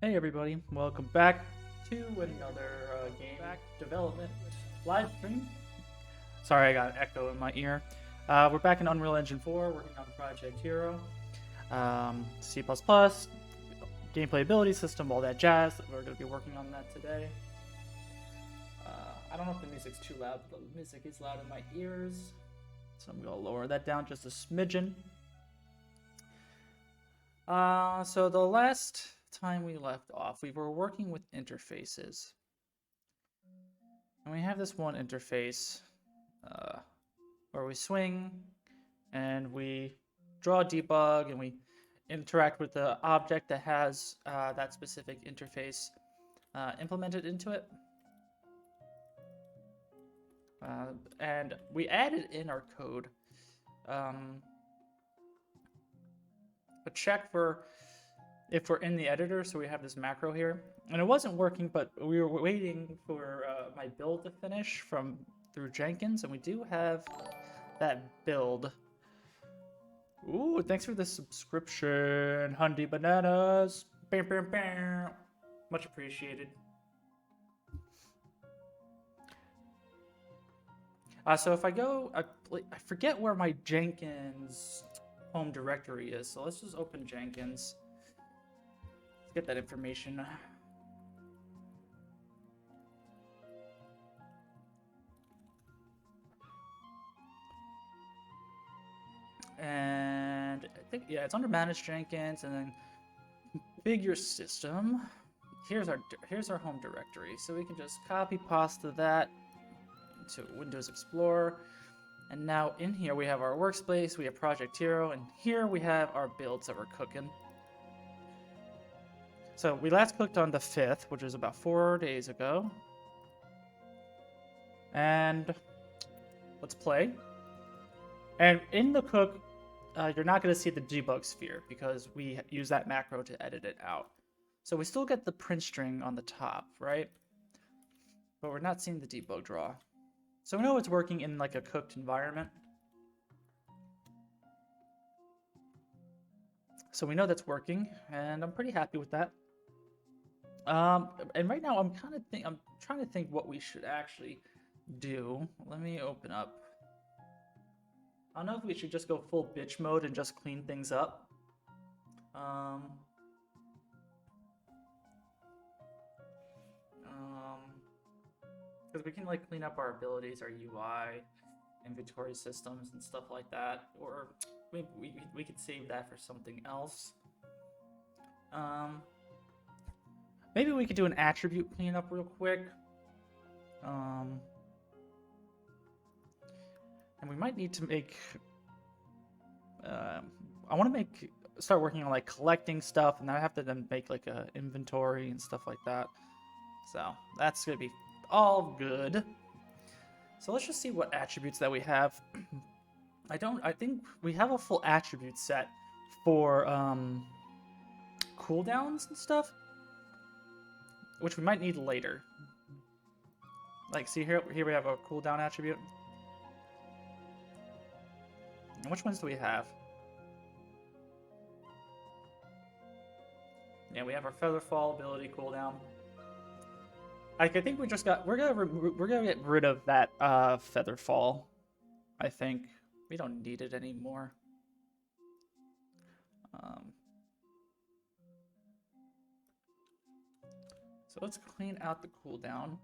Hey everybody, welcome back to another game development live stream. Sorry, I got an echo in my ear. We're back in Unreal Engine 4, working on Project Hero, C++, gameplay ability system, all that jazz. We're going to be working on that today. I don't know if the music's too loud, but the music is loud in my ears, so I'm going to lower that down just a smidgen. So the last time we left off, we were working with interfaces. And we have this one interface where we swing and we draw a debug and we interact with the object that has that specific interface implemented into it. And we added in our code a check for if we're in the editor, so we have this macro here, and it wasn't working, but we were waiting for my build to finish through Jenkins, and we do have that build. Ooh, thanks for the subscription, Hundy Bananas. Bam, bam, bam. Much appreciated. So if I go, I forget where my Jenkins home directory is, so let's just open Jenkins. Let's get that information. And I think, yeah, it's under Manage Jenkins, and then configure system. Here's our home directory, so we can just copy pasta that to Windows Explorer. And now in here we have our workspace, we have Project Hero, and here we have our builds that we're cooking. So we last cooked on the 5th, which was about 4 days ago. And let's play. And in the cook, you're not going to see the debug sphere because we use that macro to edit it out. So we still get the print string on the top, right? But we're not seeing the debug draw. So we know it's working in like a cooked environment. So we know that's working, and I'm pretty happy with that. And right now I'm trying to think what we should actually do. Let me open up. I don't know if we should just go full bitch mode and just clean things up. Because we can like clean up our abilities, our UI, inventory systems, and stuff like that. Or we could save that for something else. Maybe we could do an attribute cleanup real quick. And we might need to make. I want to start working on like collecting stuff, and then I have to then make like a inventory and stuff like that. So that's gonna be all good. So let's just see what attributes that we have. I think we have a full attribute set for cooldowns and stuff, which we might need later. Like, see here we have a cooldown attribute. And which ones do we have? Yeah, we have our feather fall ability cooldown. I think we just got. We're gonna get rid of that feather fall. I think we don't need it anymore. So let's clean out the cooldown.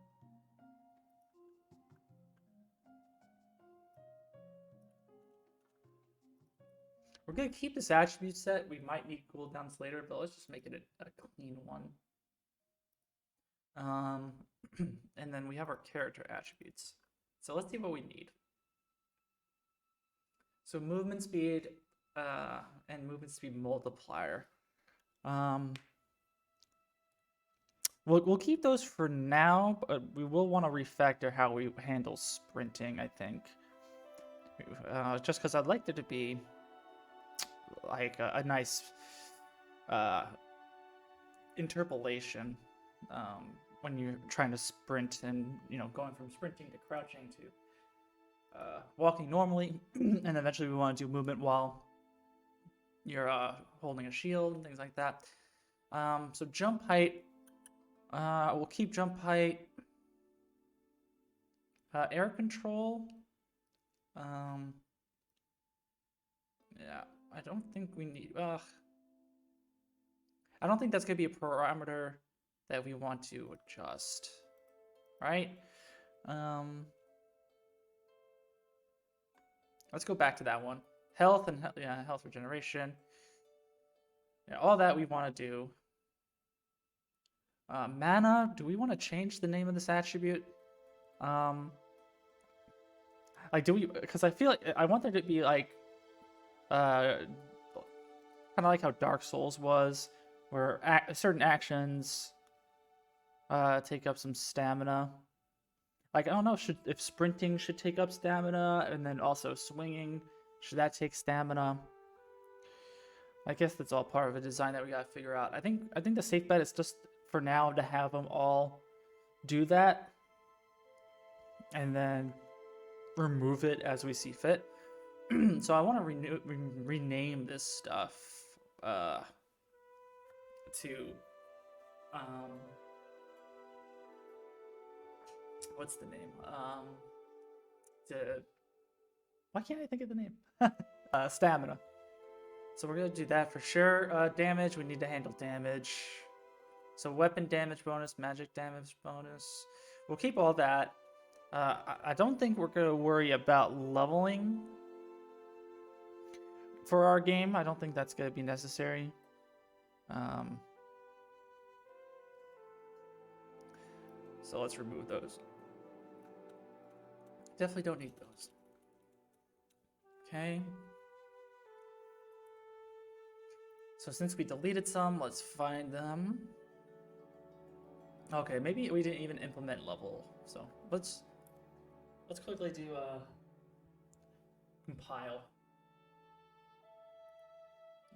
We're gonna keep this attribute set. We might need cooldowns later, but let's just make it a clean one. And then we have our character attributes. So let's see what we need. So movement speed and movement speed multiplier. We'll keep those for now, but we will want to refactor how we handle sprinting, I think. Just because I'd like there to be like a nice interpolation when you're trying to sprint, and going from sprinting to crouching to walking normally, and eventually we want to do movement while you're holding a shield and things like that. So jump height. We'll keep jump height. Air control. Yeah, I don't think we need. I don't think that's gonna be a parameter that we want to adjust, right? Let's go back to that one. Health and yeah, health regeneration. Yeah, all that we want to do. Mana. Do we want to change the name of this attribute? Like, do we? Because I feel like I want there to be like, kind of like how Dark Souls was, where certain actions take up some stamina. Like, I don't know, if sprinting should take up stamina, and then also swinging, should that take stamina? I guess that's all part of a design that we gotta figure out. I think the safe bet is just for now to have them all do that, and then remove it as we see fit. So I want to rename this stuff to what's the name? Why can't I think of the name? Stamina. So we're gonna do that for sure. Damage, we need to handle damage. So weapon damage bonus, magic damage bonus. We'll keep all that. I don't think we're gonna worry about leveling for our game. I don't think that's gonna be necessary. So let's remove those. Definitely don't need those. Okay. So since we deleted some, let's find them. Okay, maybe we didn't even implement level. So let's quickly do compile.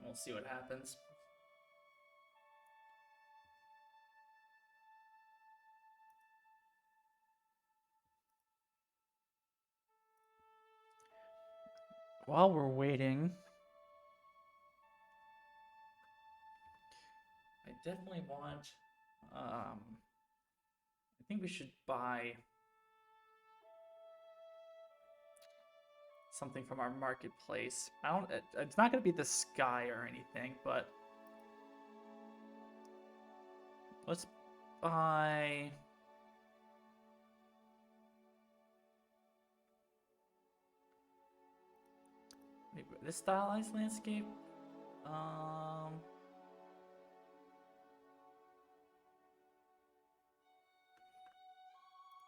We'll see what happens. While we're waiting, I definitely want, I think we should buy something from our marketplace. It's not going to be the sky or anything, but let's buy, maybe this stylized landscape.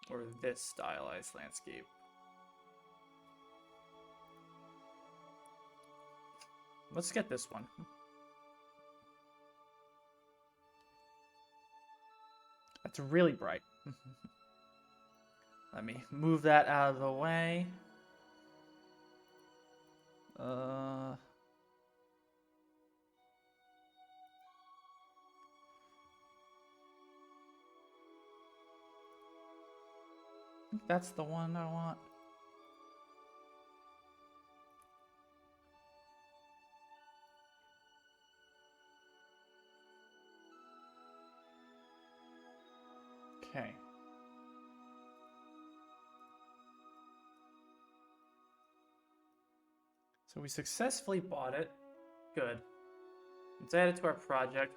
Or this stylized landscape. Let's get this one. That's really bright. Let me move that out of the way. I think that's the one I want. Okay. So we successfully bought it. Good. Let's add it to our project.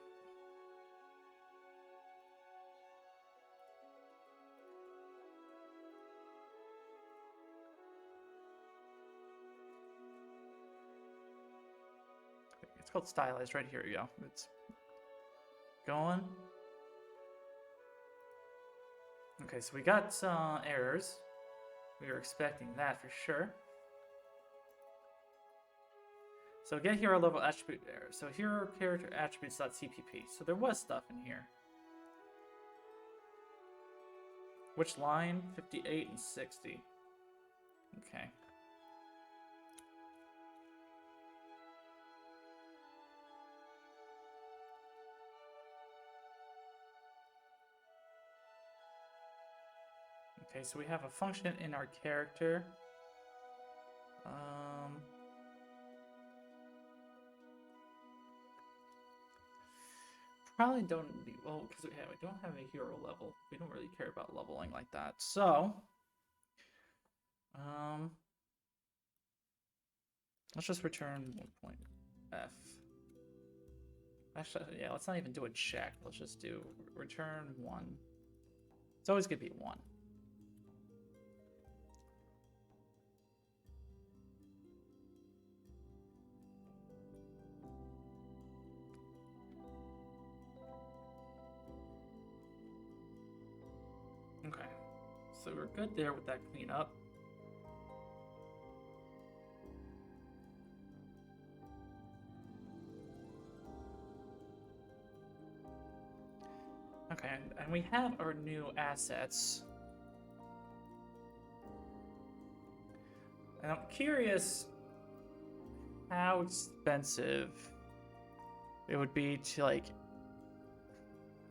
It's called stylized right here. Yeah, it's going. Okay, so we got errors. We were expecting that for sure. So get here our level attribute errors. So here are character attributes.cpp. So there was stuff in here. Which line? 58 and 60. Okay. Okay, so we have a function in our character. probably don't need, well, because we don't have a hero level. We don't really care about leveling like that. So, um, let's just return 1.f. Actually, yeah, let's not even do a check. Let's just do return 1. It's always gonna be 1. Okay, so we're good there with that cleanup. Okay, and we have our new assets. And I'm curious how expensive it would be to, like,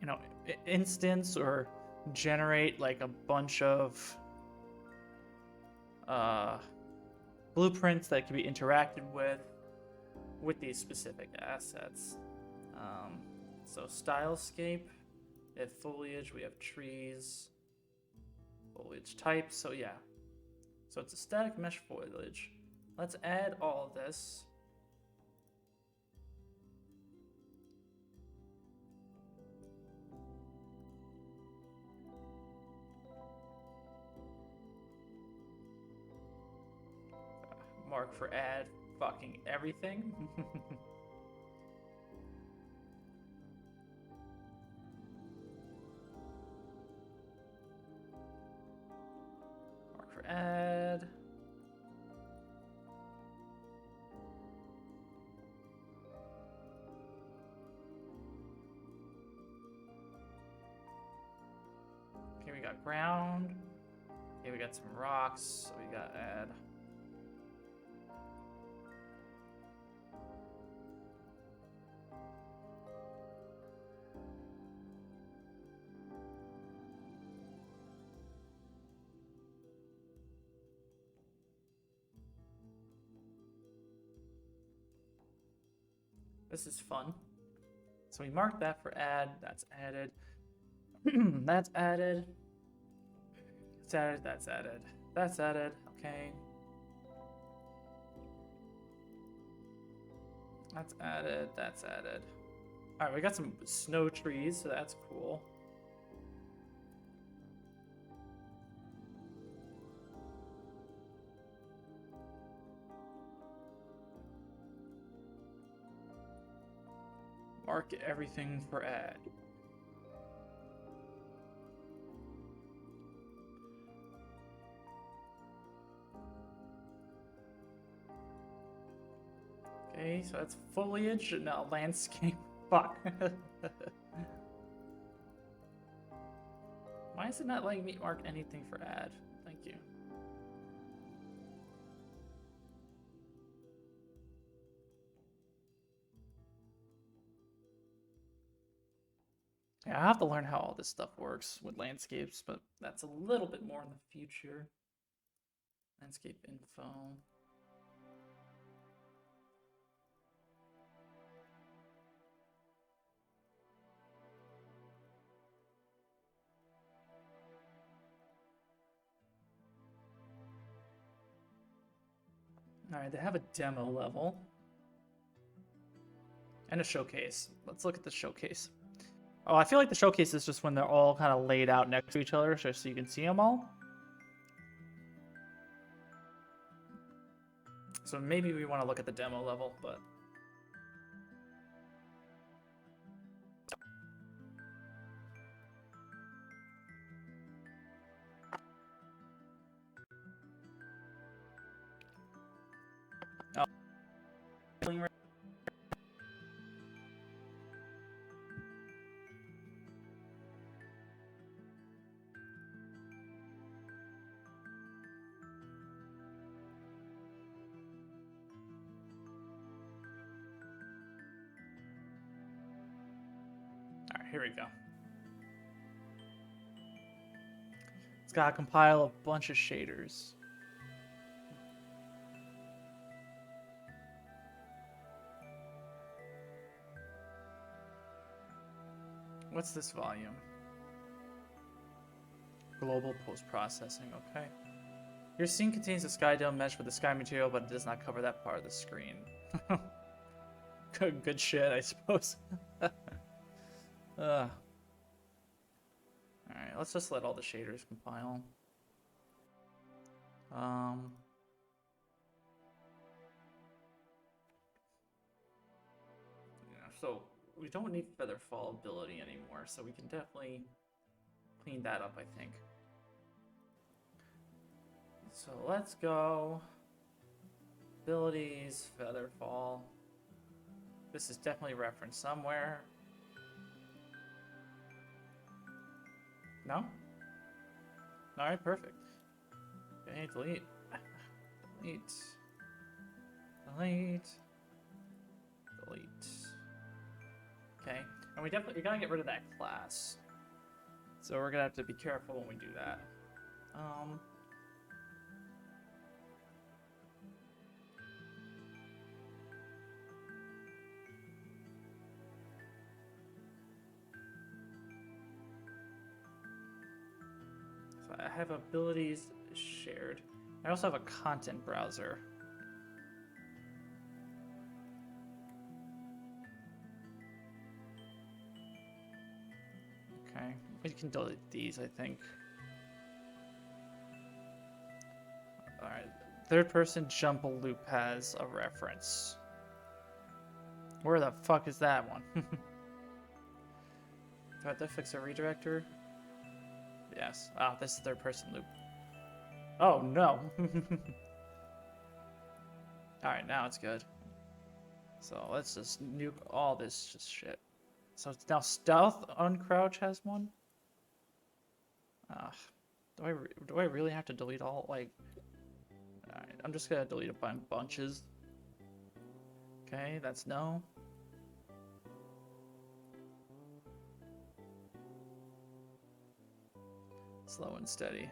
you know, instance or generate like a bunch of blueprints that can be interacted with these specific assets. So stylescape, we have foliage, we have trees, foliage types. So yeah, so it's a static mesh foliage. Let's add all of this. Mark for add fucking everything. Mark for add. Okay, we got ground. Okay, we got some rocks, so we got add. This is fun. So we mark that for add. That's added. That's added. It's added. That's added. That's added. Okay. That's added. That's added. All right, we got some snow trees, so that's cool. Mark everything for add. Okay, so that's foliage, no, landscape. Fuck. Why is it not letting me mark anything for add? Thank you. Yeah, I have to learn how all this stuff works with landscapes, but that's a little bit more in the future. Landscape info. Alright, they have a demo level. And a showcase. Let's look at the showcase. Oh, I feel like the showcase is just when they're all kind of laid out next to each other, just so you can see them all. So maybe we want to look at the demo level, but... Oh. Alright, here we go. It's got to compile a bunch of shaders. What's this volume? Global post-processing, okay. Your scene contains a sky dome mesh with the sky material, but it does not cover that part of the screen. Good shit, I suppose. Alright, let's just let all the shaders compile. Yeah, so we don't need feather fall ability anymore, so we can definitely clean that up, I think. So let's go. Abilities, feather fall. This is definitely referenced somewhere. No? Alright, perfect. Okay, delete. Delete. Delete. Delete. Okay, and we gotta get rid of that class. So we're gonna have to be careful when we do that. So I have abilities shared. I also have a content browser. Okay, we can delete these, I think. Alright, third person jump loop has a reference. Where the fuck is that one? Do I have to fix a redirector? Yes. Ah, this is third person loop. Oh no! Alright, now it's good. So let's just nuke all this just shit. So it's now stealth uncrouch has one? Do I really have to delete all, like... Alright, I'm just gonna delete it by bunches. Okay, that's no. Slow and steady.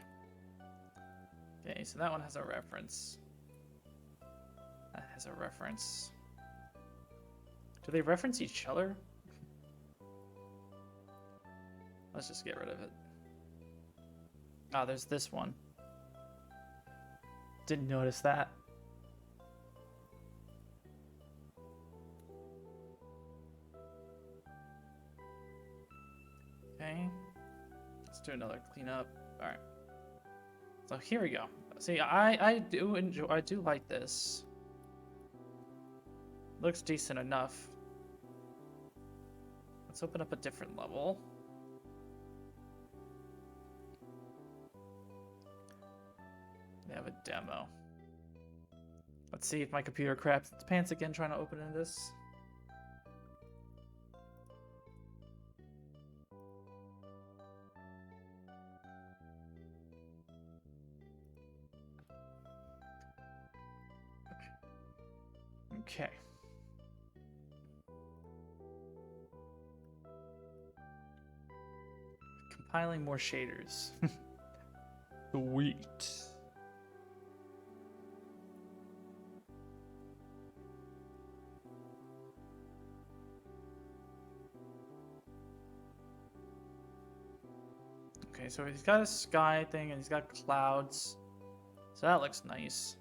Okay, so that one has a reference. That has a reference. Do they reference each other? Let's just get rid of it. Ah, there's this one. Didn't notice that. Okay. Let's do another cleanup. Alright. So here we go. See, I do like this. Looks decent enough. Let's open up a different level. They have a demo. Let's see if my computer craps its pants again trying to open in this. Okay. Compiling more shaders. Sweet. Okay, so he's got a sky thing and he's got clouds. So that looks nice.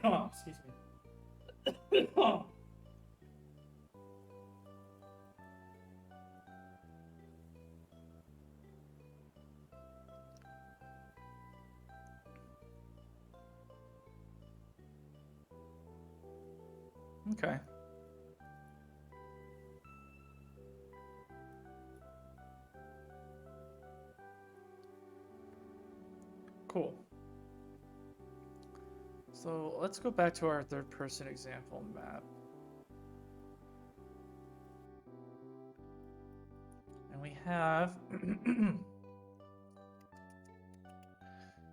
Oh, excuse me. Oh. Okay. Cool. So let's go back to our third person example map. And we have...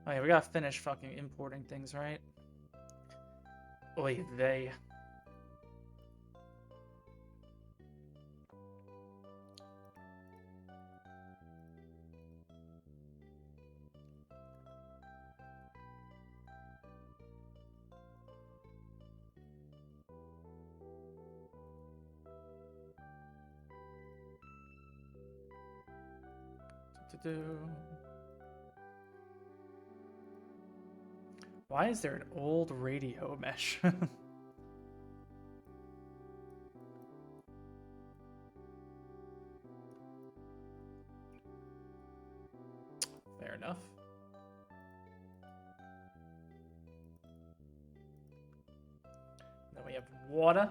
Oh yeah, we gotta finish fucking importing things, right? Oy vey. Why is there an old radio mesh? Fair enough. Then we have water.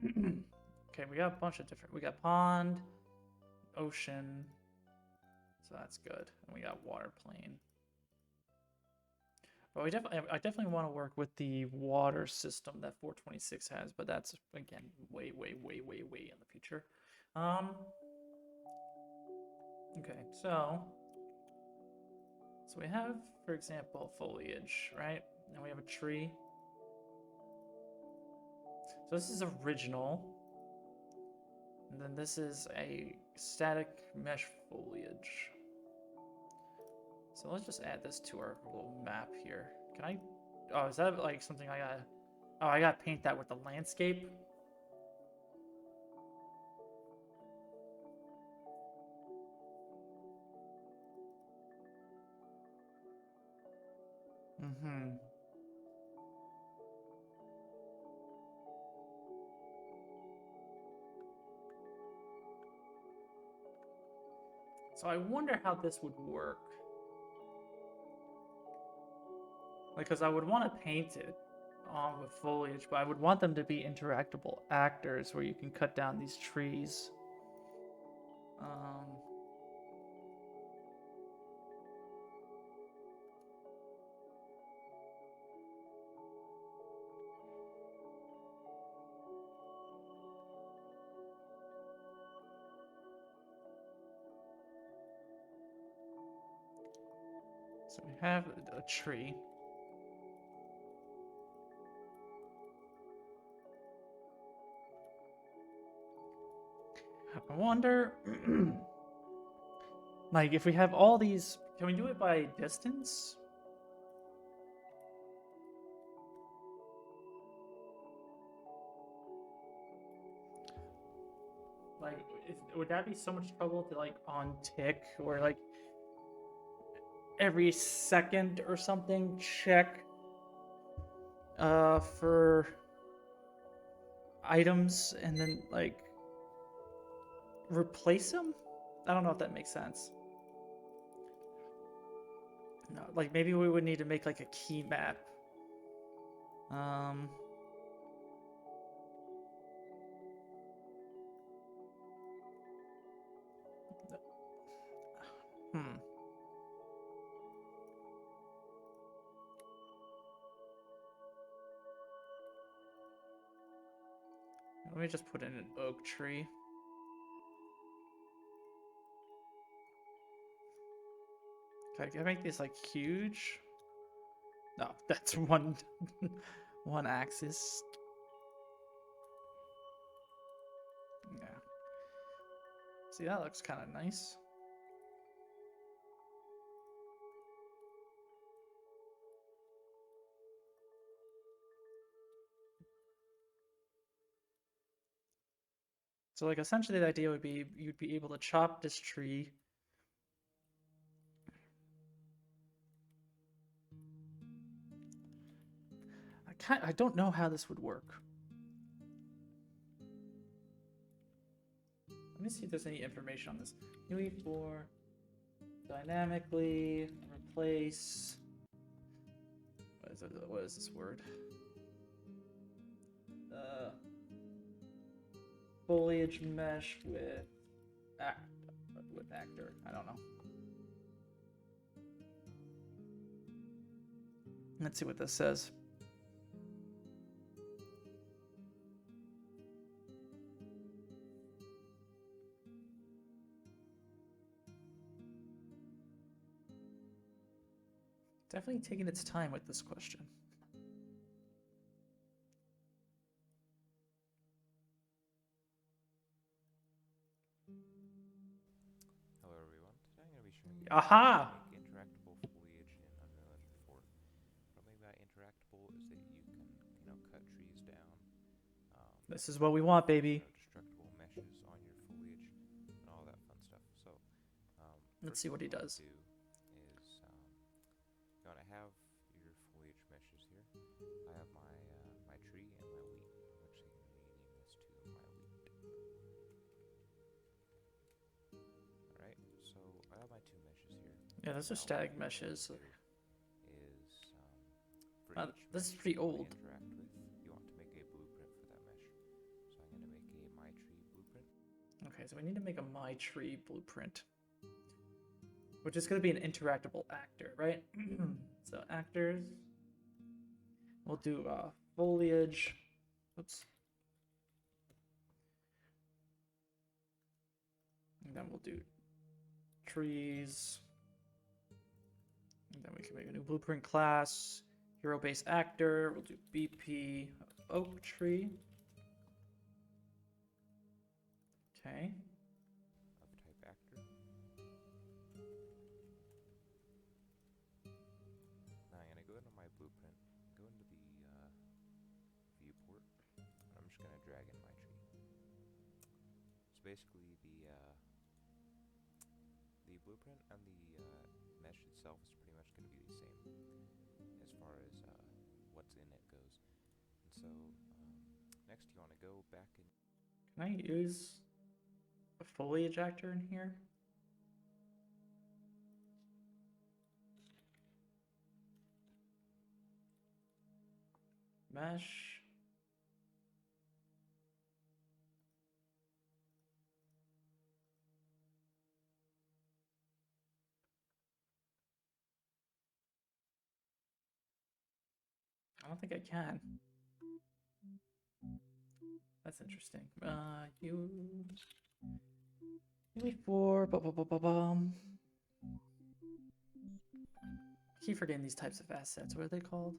Okay, we got a bunch of different. We got pond, ocean, so that's good. And we got water plane. But I definitely want to work with the water system that 426 has, but that's again way in the future. Okay, so we have, for example, foliage, right? And we have a tree. So this is original. And then this is a static mesh foliage. So let's just add this to our little map here. Can I? Oh, is that like something I gotta? Oh, I gotta paint that with the landscape. Mm-hmm. So I wonder how this would work. Like, because I would want to paint it on with foliage, but I would want them to be interactable actors where you can cut down these trees. So we have a tree. I wonder, like, if we have all these, can we do it by distance? Like, would that be so much trouble to, like, on tick or, like, every second or something check for items and then, like, replace them? I don't know if that makes sense. No, like, maybe we would need to make, like, a key map. Let me just put in an oak tree. Can I make this like huge? No, that's one one axis. Yeah. See, that looks kind of nice. So like essentially the idea would be you'd be able to chop this tree. I don't know how this would work. Let me see if there's any information on this. UE4 dynamically replace. What is this word? Foliage mesh with actor. I don't know. Let's see what this says. Definitely taking its time with this question. Hello everyone, today I'm going to be showing you Aha! how to make interactable foliage in Unreal Engine 4. What I mean by interactable is that you can, cut trees down. This is what we want, baby. Destructible meshes on your foliage and all that fun stuff. So, Let's first see what he thing you wanna does. do is you want to have your foliage meshes here. I have my tree and my wheat. I'm actually going to rename this to my wheat. Alright, so I have my two meshes here. Yeah, those are Now, static what you want meshes. to do is, for each This is mesh pretty you want old. to interact with, you want to make a blueprint for that mesh. So I'm going to make a my tree blueprint. Okay, so we need to make a my tree blueprint, which is going to be an interactable actor, right? So actors, we'll do foliage. Oops. And then we'll do trees. And then we can make a new blueprint class. Hero base actor. We'll do BP oak tree. Okay. Of type actor. Now I'm going to go into my blueprint, go into the viewport, and I'm just going to drag in my tree. So basically the blueprint and the mesh itself is pretty much going to be the same as far as what's in it goes. And so next you want to go back in. Can I use a foliage actor in here? Mesh. I don't think I can. That's interesting. UE4. Bum. I keep forgetting these types of assets. What are they called?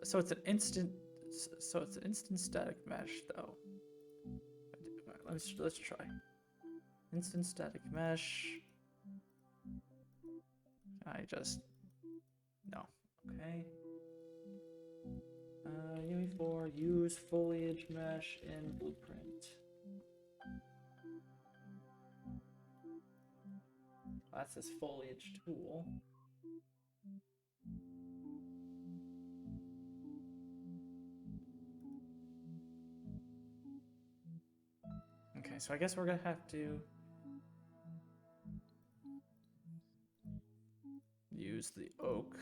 So it's an instant. So it's an instant static mesh, though. Let's try. Instant static mesh. I just no. Okay. UE4, use foliage mesh in blueprint. That's this foliage tool. Okay, so I guess we're gonna have to use the oak.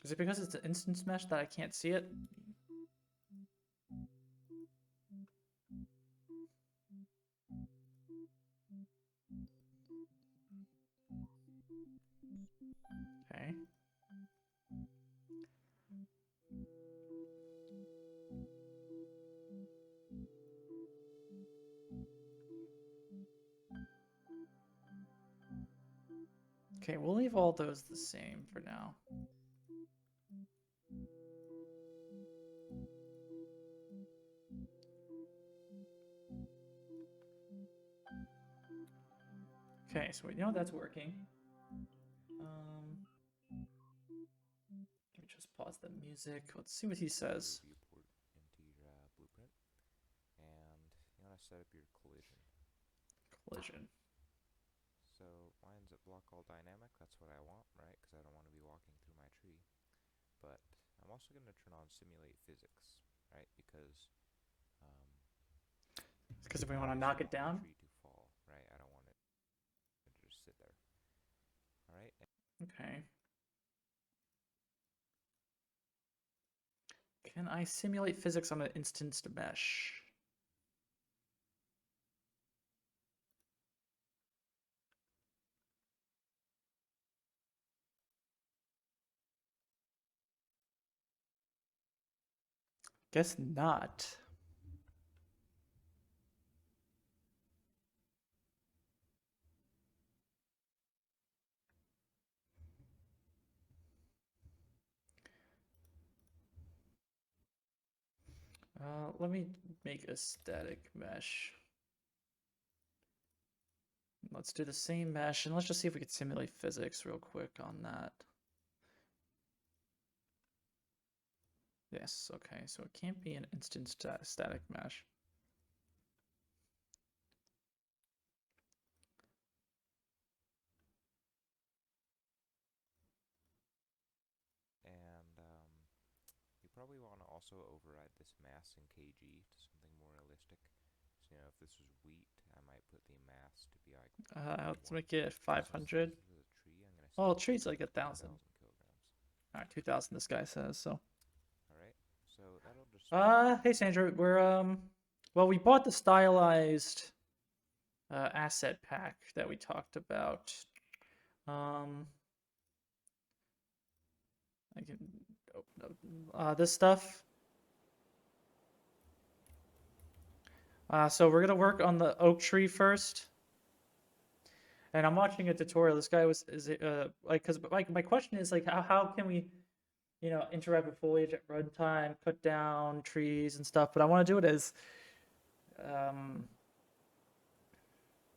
Is it because it's an instance mesh that I can't see it? Okay. Okay, we'll leave all those the same for now. Okay, so we know that's working. Let me just pause the music. Let's see what he says. Viewport into your blueprint, and you want to set up your collision. Collision. So mine's at block all dynamic. That's what I want, right? Because I don't want to be walking through my tree. But I'm also going to turn on simulate physics, right? Because Because if we want to knock it down. tree to fall, right? I don't want it to just sit there. All right. Okay. Can I simulate physics on an instanced mesh? Guess not. Let me make a static mesh. Let's do the same mesh, and let's just see if we can simulate physics real quick on that. Yes, okay, so it can't be an instant static mesh. And you probably want to also override this mass in kg to something more realistic. So, if this was wheat, I might put the mass to be like Let's make it So 500. since this is a tree, I'm gonna Well, set tree's it like to 1,000. 2,000 kilograms. All right, 2,000. This guy says so. All right, so that'll just. Hey Sandra, well, we bought the stylized asset pack that we talked about. I can open up this stuff. So we're gonna work on the oak tree first. And I'm watching a tutorial. This guy like, cause my question is like, how can we, interact with foliage at runtime, cut down trees and stuff? But I want to do it as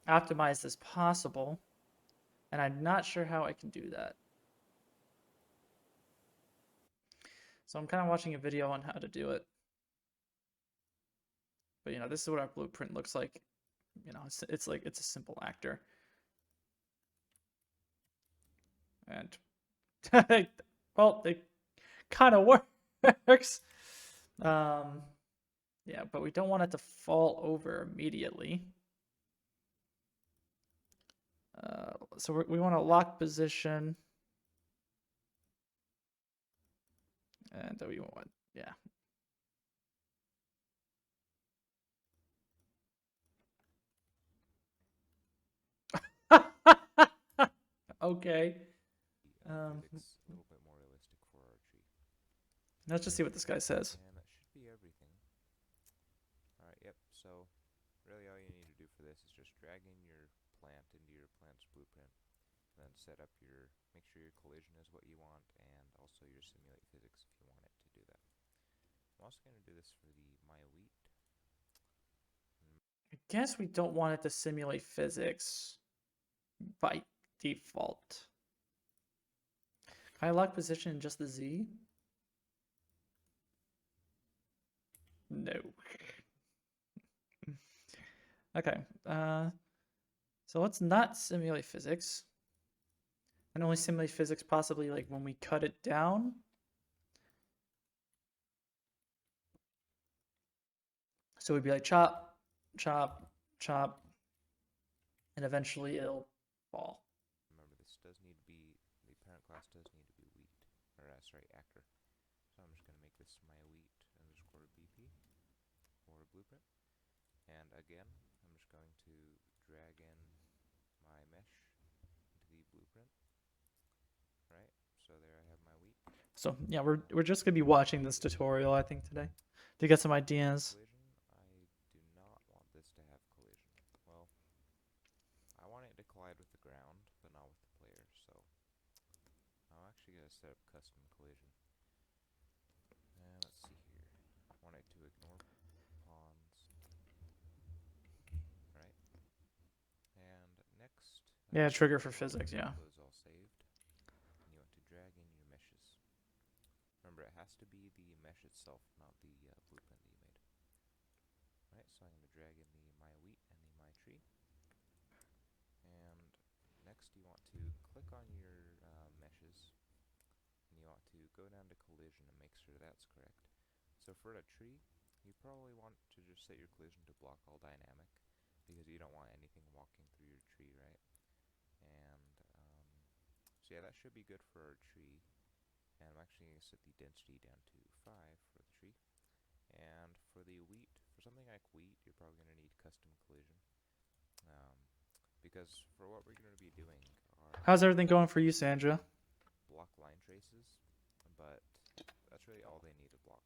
optimized as possible, and I'm not sure how I can do that. So I'm kind of watching a video on how to do it. But this is what our blueprint looks like. It's like it's a simple actor. And well, it kind of works. Yeah, but we don't want it to fall over immediately. So we want to lock position. And we want, yeah. Okay. Physics a little bit more realistic for our tree. Let's just see what this guy says. And that should be everything. All right. Yep. So really, all you need to do for this is just drag in your plant into your plant's blueprint, and then set up make sure your collision is what you want, and also your simulate physics if you want it to do that. I'm also going to do this for my wheat. I guess we don't want it to simulate physics by default. Can I lock position in just the Z? No. Okay. So let's not simulate physics. And only simulate physics possibly like when we cut it down. So we'd be like chop, chop, chop, and eventually it'll fall. Remember, this does need to be, the parent class does need to be wheat, or sorry, actor. So I'm just going to make this my wheat underscore BP, or blueprint. And again, I'm just going to drag in my mesh into the blueprint. Right, so there I have my wheat. So yeah, we're just gonna be watching this tutorial, I think, today to get some ideas. Collision, I do not want this to have collision. Well, I want it to collide with the ground, but not with the player, so I'm actually going to set up custom collision. And let's see here. I want it to ignore pawns. Right. And next... Yeah, trigger for physics, yeah. Those all saved. And you want to drag in your meshes. Remember, it has to be the mesh itself, not the blueprint that you made. Right, so I'm going to drag in the my wheat and the my tree. And next you want to click on your meshes, and you want to go down to collision and make sure that's correct. So for a tree, you probably want to just set your collision to block all dynamic, because you don't want anything walking through your tree, right? And so yeah, that should be good for our tree. And I'm actually going to set the density down to 5 for the tree. And for the wheat, for something like wheat, you're probably going to need custom collision. Because for what we're going to be doing are... How's everything going for you, Sandra? Block line traces, but that's really all they need to block.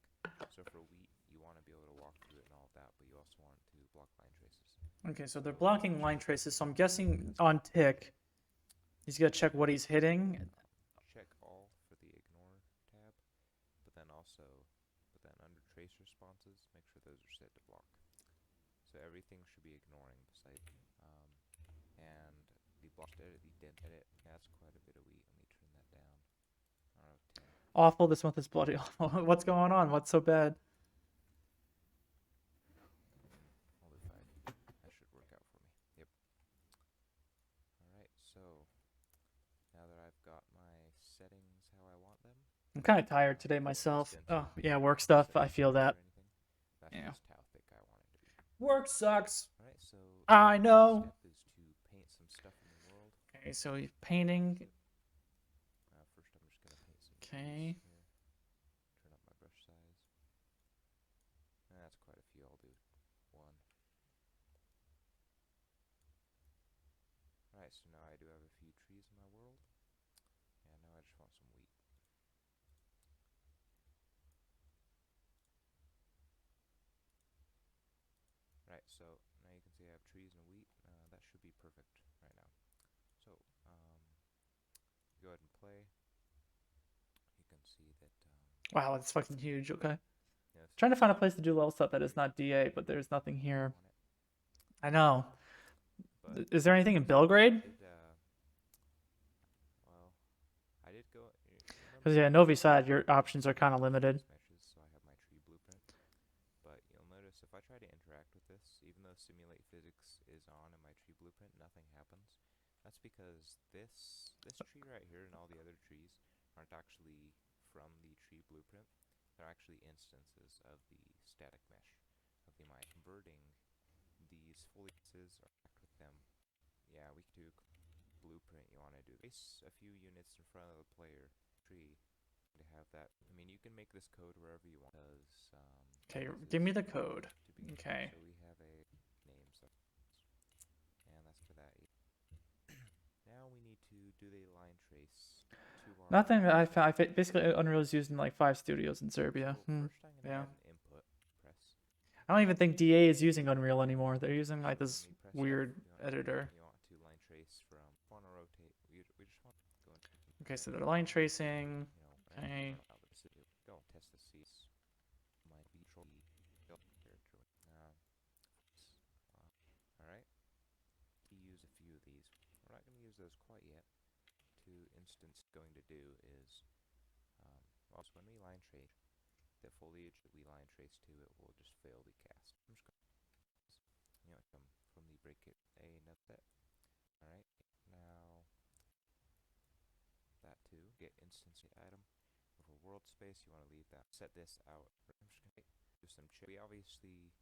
So for wheat, you want to be able to walk through it and all of that, but you also want to block line traces. Okay, so they're blocking line traces, so I'm guessing on tick, he's gonna check what he's hitting. Check all for the ignore tab, but then under trace responses, make sure those are set to block. So everything should be ignoring besides, and edit the dent edit. Yeah, that's quite a bit of wheat. Let me turn that down. I don't know, 10. Awful. This month is bloody awful. What's going on? What's so bad? I'll do 5. That should work out for me. Yep. Alright, so now that I've got my settings how I want them, I'm kind of tired today myself. Oh, yeah, work stuff. I feel that. That's Yeah. just how thick I want it to be. Work sucks. Alright, so I know. step is to paint some stuff in the world. Okay, so he's painting. First I'm just gonna paint some Okay. trees here. Turn up my brush size. That's quite a few. I'll do 1. Alright, so now I do have a few trees in my world. And now I just want some wheat. Right, so now you can see I have trees and wheat. That should be perfect right now. So, go ahead and play. You can see that. Wow, it's fucking huge. Okay. Yes, Trying to find a place to do level stuff that is not DA, but there's nothing here. I know. But Is there anything in Belgrade? well, I did go. Because yeah, Novi Sad, your options are kind of limited. Meshes, so I have my tree blueprint. But you'll notice if I try to interact with this, even though simulate physics is on in my tree blueprint, nothing happens. That's because this tree right here and all the other trees aren't actually from the tree blueprint. They're actually instances of the static mesh of the mind. Converting these foliages or act with them. Yeah, we can do blueprint you want to do. Place a few units in front of the player tree to have that. I mean, you can make this code wherever you want. Okay, give me the code. Okay. So we have a name, and that's for that. Now we need to do the line trace to our Nothing that I found. Basically, Unreal is used in like 5 studios in Serbia. So first I'm gonna Yeah. add an input press. I don't even think DA is using Unreal anymore. They're using like this When we press weird F, editor. You want to line trace from. Want to rotate. We just want to go into. Okay, so they're line tracing. Okay. Don't test the seats. Might be built character. Alright. To use a few of these. We're not going to use those quite yet. To instance going to do is also when we line trace the foliage that we line trace to, it will just fail the cast. I'm just going to come from the break it note that. Alright, now that to get instance item over world space, you want to leave that. Set this out. I'm just going to do some check. We obviously,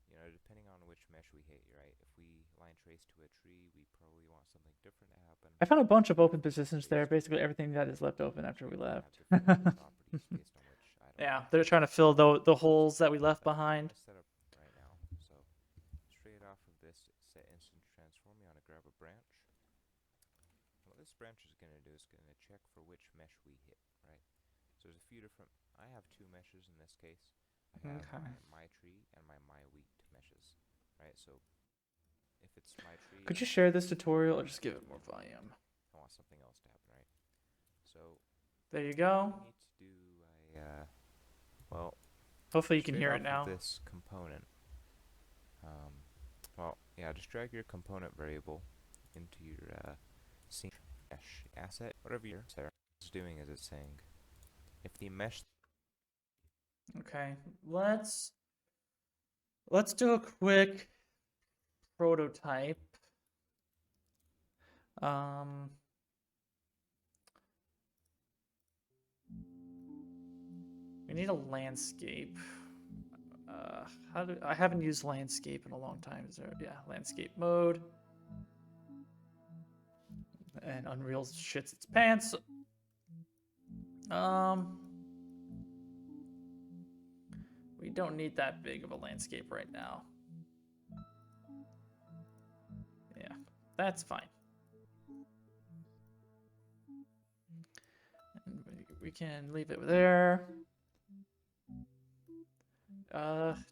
depending on which mesh we hit, right? If we line trace to a tree, we probably want something different to happen. I found a bunch of open positions there. Basically, everything that is left open after we left. Yeah, they're trying to fill the holes that we left behind. Set up right now. So straight off of this set instant transform, you want to grab a branch. What this branch is going to do is going to check for which mesh we hit, right? So there's a few different. I have 2 meshes in this case. I have my tree and my wheat meshes, right? So if it's my tree, Could you share this tutorial or just give it more volume? I want something else to happen, right? So there you go. We need to do well. Hopefully you can hear it now. This component. Well, yeah, just drag your component variable into your scene mesh asset, whatever your is doing is it's saying if the mesh. Okay, let's do a quick prototype. We need a landscape. I haven't used landscape in a long time. Is there? Yeah, landscape mode. And Unreal shits its pants. We don't need that big of a landscape right now. Yeah, that's fine. And we can leave it there.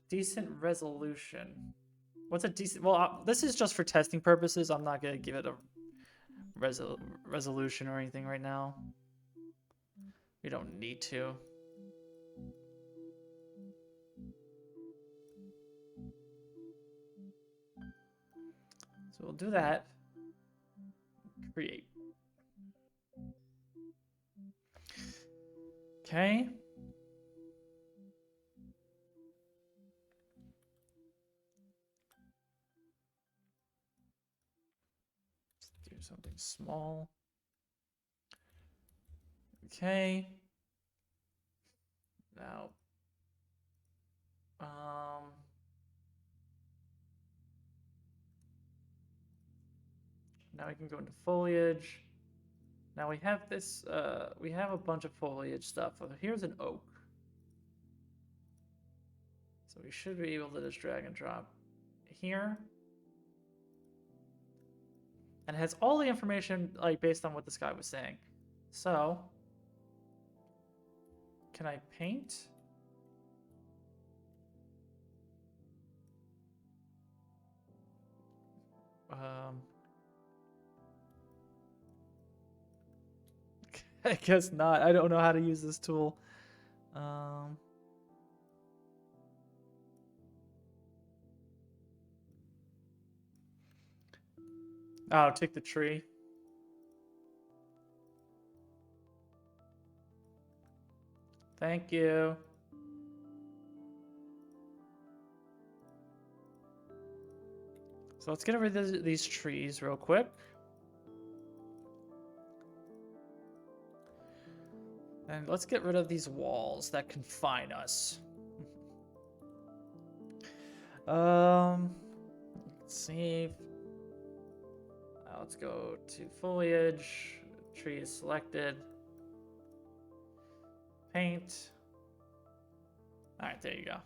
Decent resolution. What's a decent? Well, this is just for testing purposes. I'm not gonna give it a resolution or anything right now. We don't need to. So we'll do that. create. Okay. Let's do something small. Okay. Now, now we can go into foliage. Now we have this, we have a bunch of foliage stuff. Here's an oak. So we should be able to just drag and drop here. And it has all the information, like, based on what this guy was saying. So, can I paint? I guess not. I don't know how to use this tool. Oh, take the tree. Thank you. So let's get rid of these trees real quick. And let's get rid of these walls that confine us. Let's save. Let's go to foliage. Tree is selected. Paint. Alright, there you go.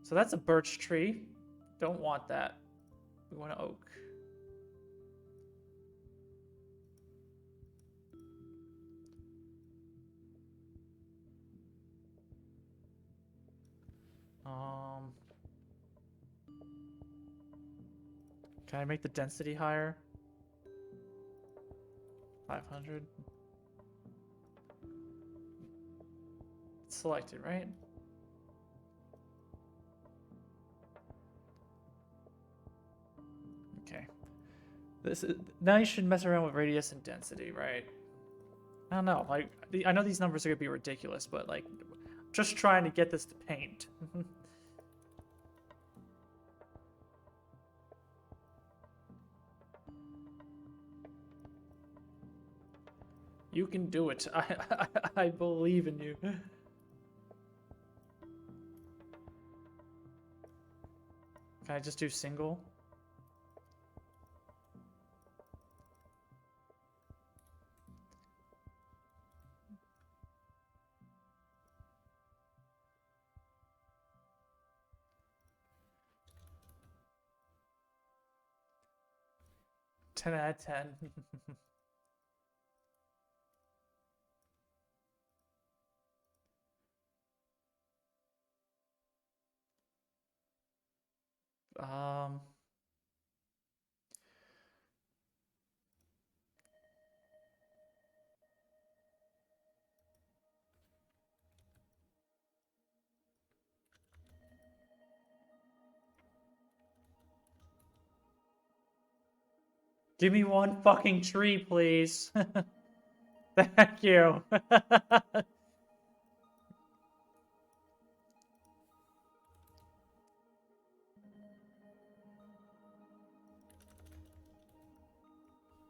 So that's a birch tree. Don't want that. We want an oak. Can I make the density higher? 500. It's selected, right? Okay. This is now you should mess around with radius and density, right? I don't know. Like, I know these numbers are gonna be ridiculous, but like, just trying to get this to paint. You can do it. I believe in you. Can I just do single? Ten out of 10. Give me one fucking tree, please. Thank you.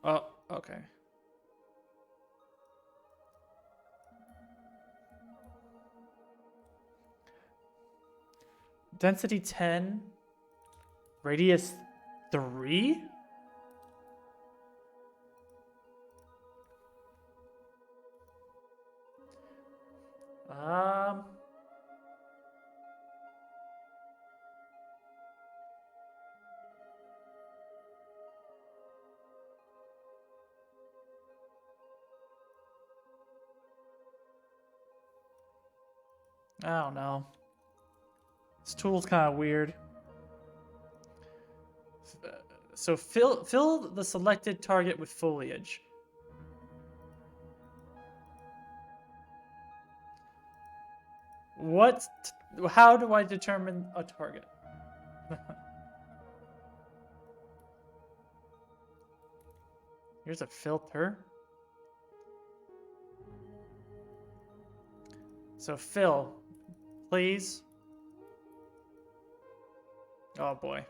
Oh, okay. Density 10. Radius 3? I don't know. This tool's kind of weird. So fill the selected target with foliage. How do I determine a target? Here's a filter. So Phil, please. Oh boy.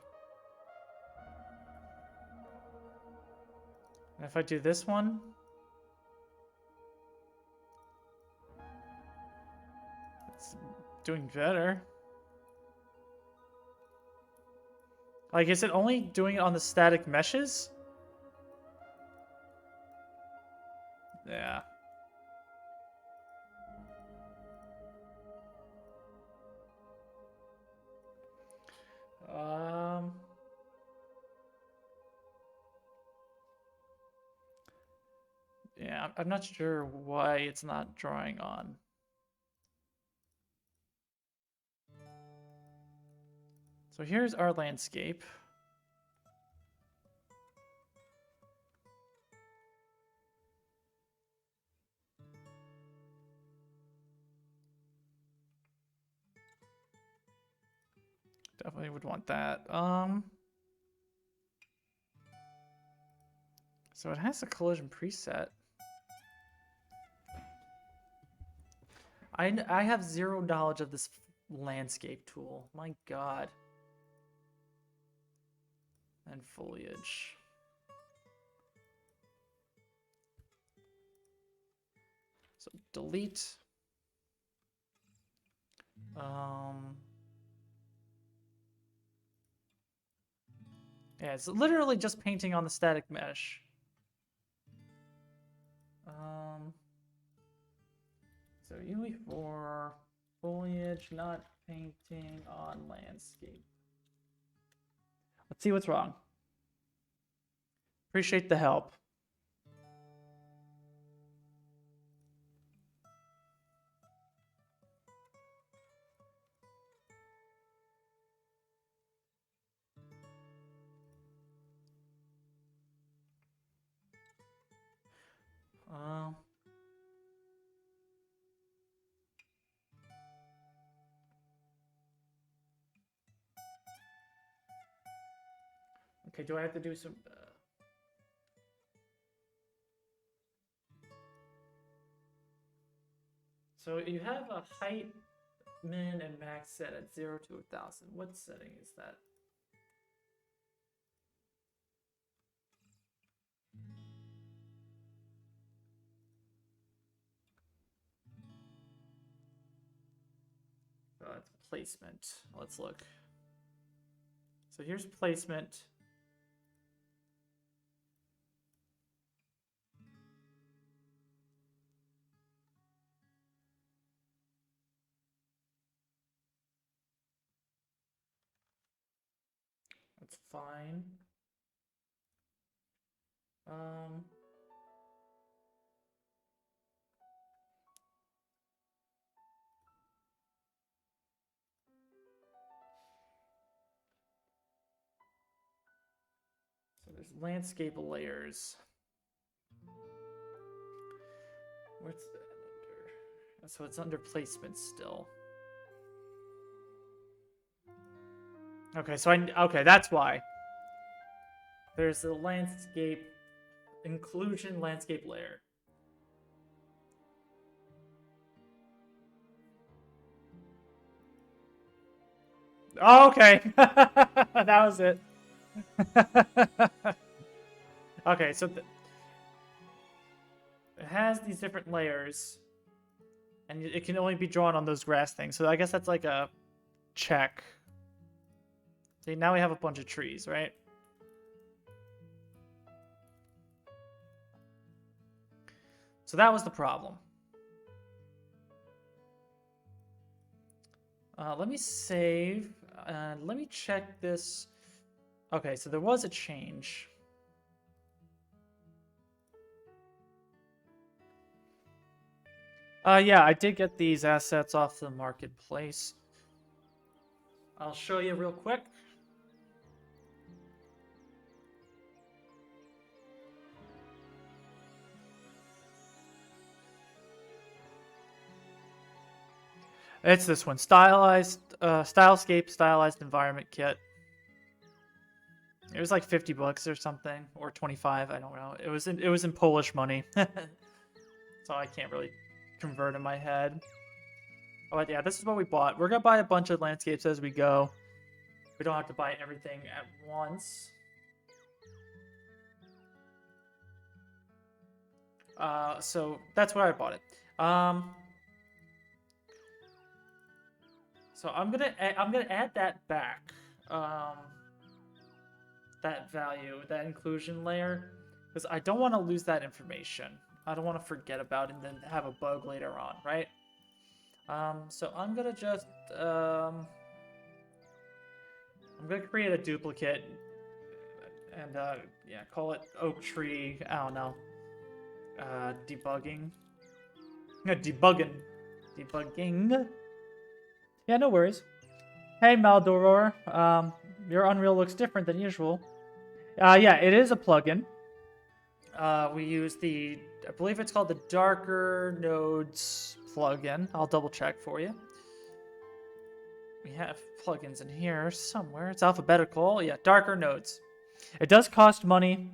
And if I do this one, it's doing better. Like, is it only doing it on the static meshes? Yeah. Um. Yeah, I'm not sure why it's not drawing on. So here's our landscape. Definitely would want that. So it has a collision preset. I have zero knowledge of this landscape tool. My God. And foliage. So delete. Yeah, it's literally just painting on the static mesh. So UE4 foliage, not painting on landscape. Let's see what's wrong. Appreciate the help. Okay, do I have to do some... So you have a height, min, and max set at 0 to 1,000. What setting is that? It's placement. Let's look. So here's placement. That's fine. So there's landscape layers. Where's that under? So it's under placement still. Okay, so okay, that's why. There's the landscape inclusion landscape layer. Oh, okay. That was it. Okay, so it has these different layers, and it can only be drawn on those grass things. So I guess that's like a check. See, now we have a bunch of trees, right? So that was the problem. Let me save. Let me check this. Okay, so there was a change. Yeah, I did get these assets off the marketplace. I'll show you real quick. It's this one, stylized, Stylescape Stylized Environment Kit. It was like 50 bucks or something, or 25. I don't know. It was in Polish money, so I can't really convert in my head. Oh, but yeah, this is what we bought. We're gonna buy a bunch of landscapes as we go. We don't have to buy everything at once. So that's where I bought it. So I'm gonna add that back. That value, that inclusion layer, because I don't want to lose that information. I don't want to forget about it and then have a bug later on, right? So I'm gonna just I'm gonna create a duplicate and yeah, call it oak tree. I don't know. Debugging. No, debugging. Yeah, no worries. Hey, Maldoror. Your Unreal looks different than usual. Yeah, it is a plugin. We use I believe it's called the Darker Nodes plugin. I'll double check for you. We have plugins in here somewhere. It's alphabetical. Yeah, Darker Nodes. It does cost money.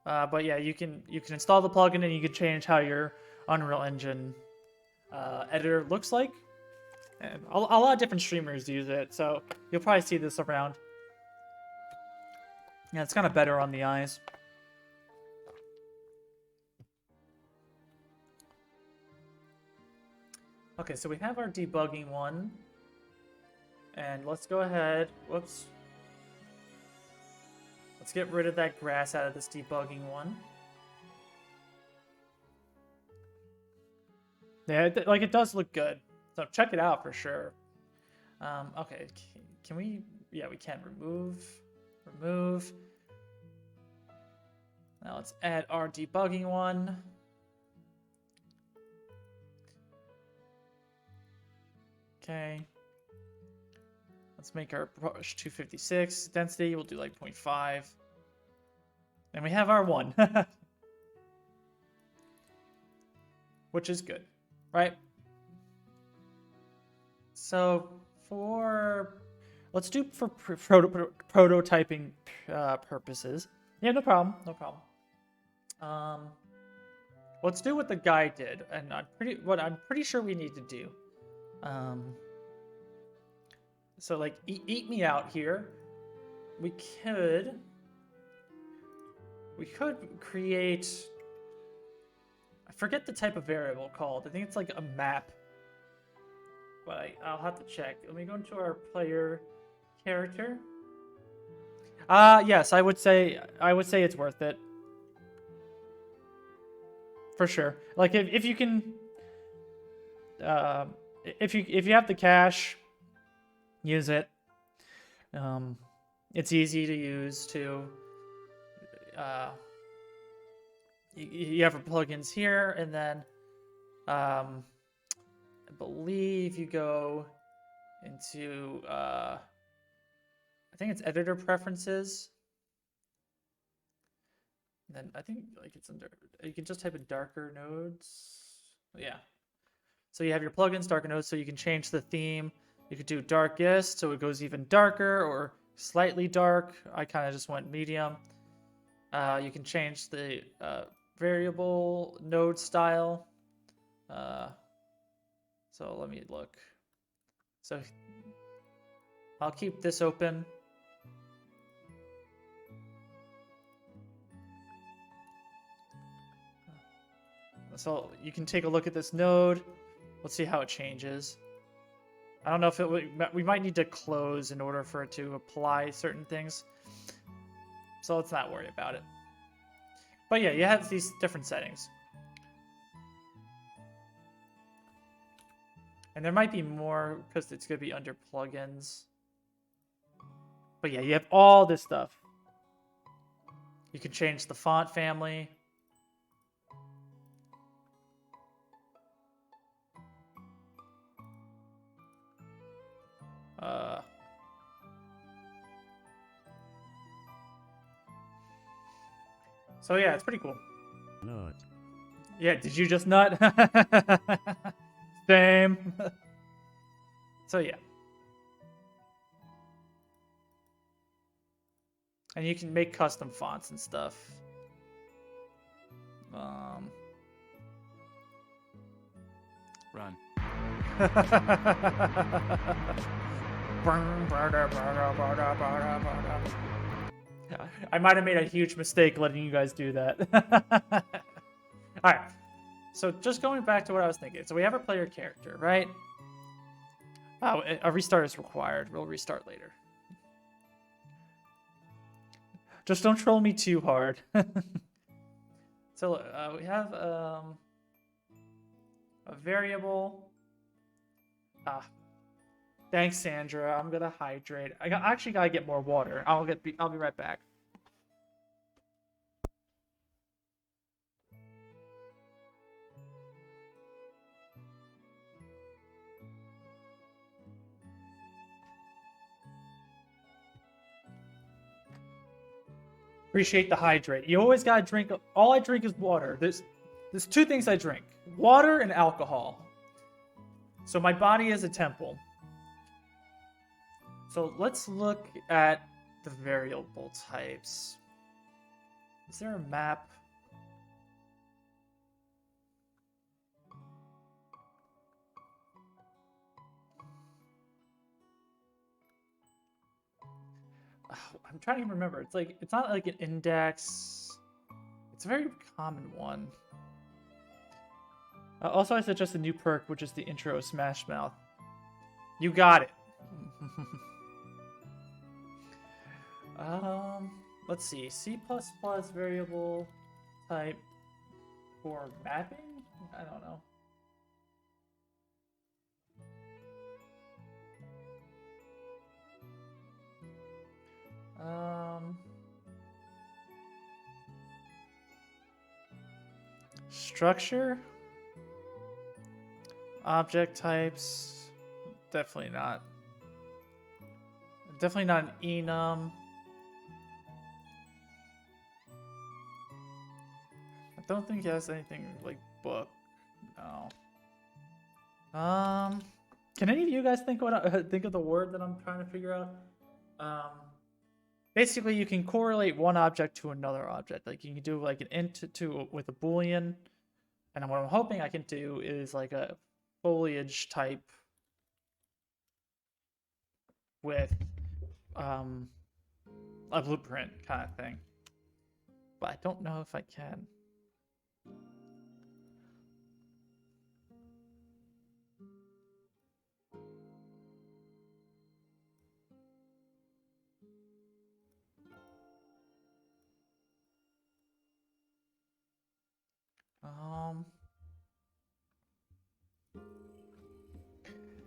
But yeah, you can install the plugin and you can change how your Unreal Engine editor looks like. And a lot of different streamers use it, so you'll probably see this around. Yeah, it's kind of better on the eyes. Okay, so we have our debugging one. And let's go ahead. Whoops. Let's get rid of that grass out of this debugging one. Yeah, it does look good. So check it out for sure. Okay, can we? Yeah, we can remove. Now let's add our debugging one. Okay. Let's make our brush 256. Density, we'll do like 0.5. And we have our one. Which is good, right? So let's do for prototyping purposes. Yeah, no problem. Let's do what the guy did, and what I'm pretty sure we need to do. So like eat me out here. We could create. I forget the type of variable called. I think it's like a map. But I'll have to check. Let me go into our player character. Yes, I would say it's worth it. For sure. Like if you can if you have the cash, use it. It's easy to use too. You have plugins here, and then I believe you go into I think it's editor preferences. And then I think like it's under, you can just type in darker nodes. Yeah. So you have your plugins, darker nodes, so you can change the theme. You could do darkest, so it goes even darker, or slightly dark. I kind of just went medium. You can change the variable node style. So let me look. So I'll keep this open. So you can take a look at this node. Let's see how it changes. I don't know if we might need to close in order for it to apply certain things. So let's not worry about it. But yeah, you have these different settings. And there might be more because it's going to be under plugins. But yeah, you have all this stuff. You can change the font family. So yeah, it's pretty cool. Nut. Yeah, did you just nut? Same. So yeah. And you can make custom fonts and stuff. Run. I might have made a huge mistake letting you guys do that. Alright. So just going back to what I was thinking. So we have our player character, right? Oh, a restart is required. We'll restart later. Just don't troll me too hard. So we have a variable. Thanks, Sandra. I'm gonna hydrate. I actually gotta get more water. I'll be right back. Appreciate the hydrate. You always gotta drink. All I drink is water. There's two things I drink: water and alcohol. So my body is a temple. So let's look at the variable types. Is there a map? I'm trying to remember. It's not like an index. It's a very common one. Also, I suggest a new perk, which is the intro Smash Mouth. You got it. Let's see. C++ variable type for mapping? I don't know. Structure? Object types? Definitely not. Definitely not an enum. I don't think it has anything like book. No. Can any of you guys think of the word that I'm trying to figure out? Basically, you can correlate one object to another object. Like you can do like an int with a boolean, and what I'm hoping I can do is like a foliage type with a blueprint kind of thing. But I don't know if I can.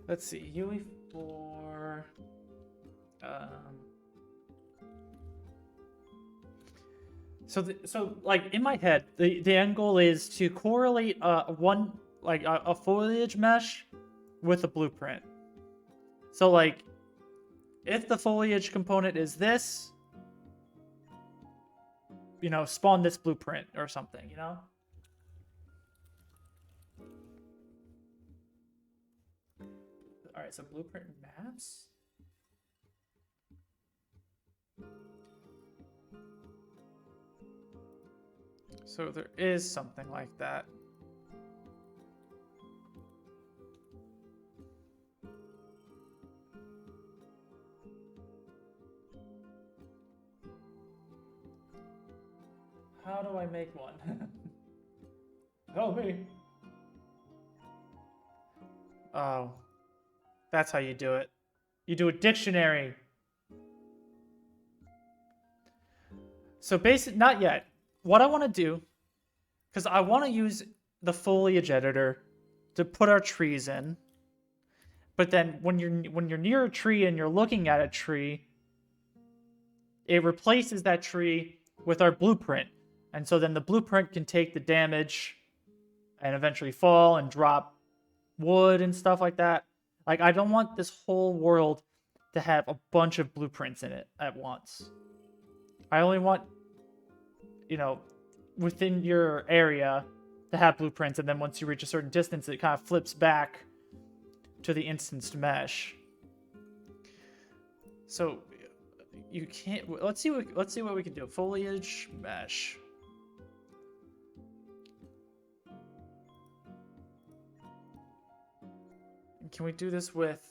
Let's see, UE4. So like in my head, the end goal is to correlate a foliage mesh with a blueprint. So like, if the foliage component is this, spawn this blueprint or something, All right, so blueprint maps. So there is something like that. How do I make one? Help me. Oh. That's how you do it. You do a dictionary. So not yet. What I want to do, because I want to use the foliage editor to put our trees in. But then when you're near a tree and you're looking at a tree, it replaces that tree with our blueprint. And so then the blueprint can take the damage and eventually fall and drop wood and stuff like that. Like, I don't want this whole world to have a bunch of blueprints in it at once. I only want, within your area to have blueprints, and then once you reach a certain distance, it kind of flips back to the instanced mesh. So, you can't. Let's see what we can do. Foliage mesh. Can we do this with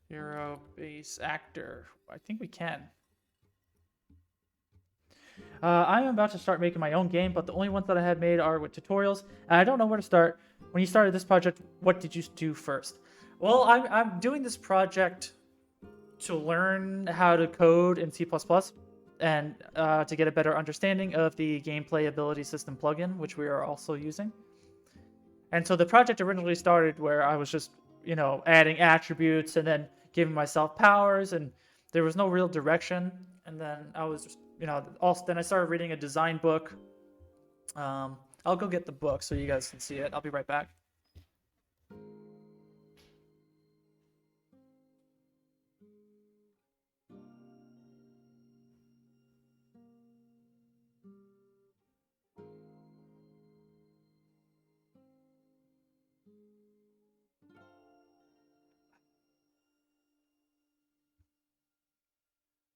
hero base actor? I think we can. I'm about to start making my own game, but the only ones that I have made are with tutorials, and I don't know where to start. When you started this project, what did you do first? Well, I'm doing this project to learn how to code in C++ and to get a better understanding of the gameplay ability system plugin, which we are also using. And so the project originally started where I was just, adding attributes and then giving myself powers, and there was no real direction. And then I was just, also then I started reading a design book. I'll go get the book so you guys can see it. I'll be right back.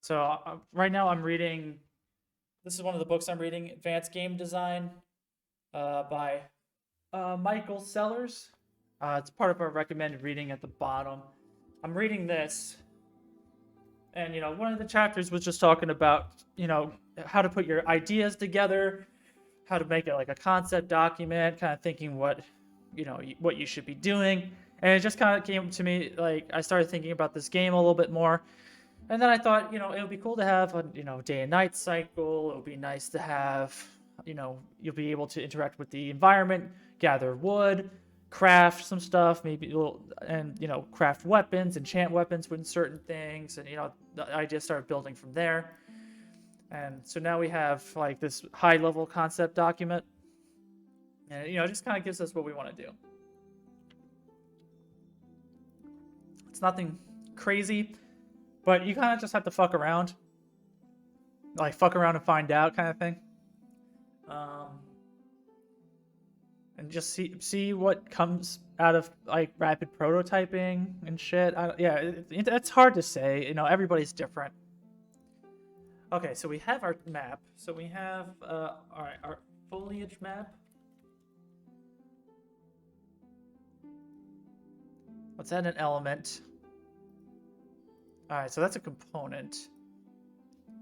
So right now I'm reading, this is one of the books I'm reading, Advanced Game Design by Michael Sellers. It's part of our recommended reading at the bottom. I'm reading this, and one of the chapters was just talking about how to put your ideas together, how to make it like a concept document, kind of thinking what you should be doing. And it just kind of came to me, like I started thinking about this game a little bit more. And then I thought, it would be cool to have a, day and night cycle. It would be nice to have, you'll be able to interact with the environment, gather wood, craft some stuff, maybe craft weapons, enchant weapons with certain things. And, the idea started building from there. And so now we have like this high level concept document. And, it just kind of gives us what we want to do. It's nothing crazy. But you kind of just have to fuck around. Like, fuck around and find out kind of thing. And just see what comes out of, like, rapid prototyping and shit. It's hard to say. Everybody's different. Okay, so we have our map. So we have, alright, our foliage map. Let's add an element. Alright, so that's a component.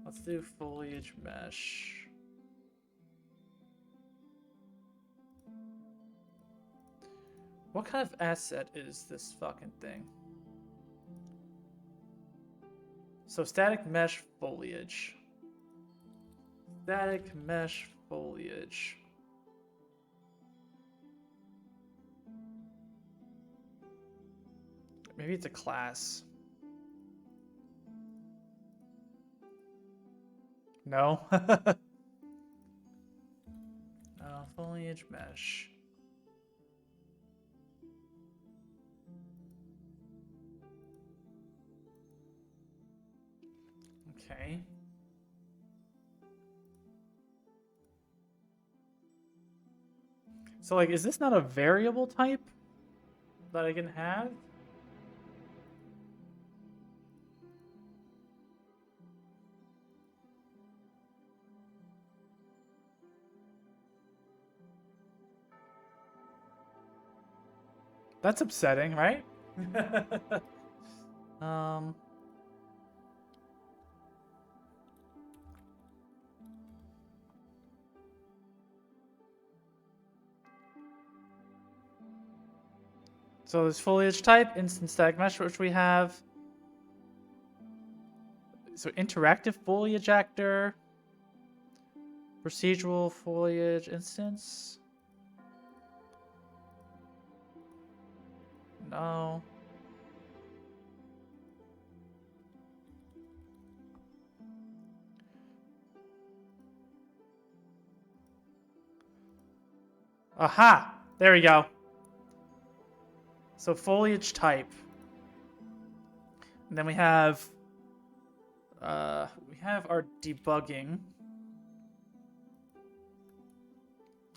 Let's do foliage mesh. What kind of asset is this fucking thing? So static mesh foliage. Static mesh foliage. Maybe it's a class. No. Foliage mesh. Okay. So, like, is this not a variable type that I can have? That's upsetting, right? So there's foliage type, instant static mesh, which we have. So interactive foliage actor, procedural foliage instance. No. Aha! There we go. So foliage type. And then we have our debugging.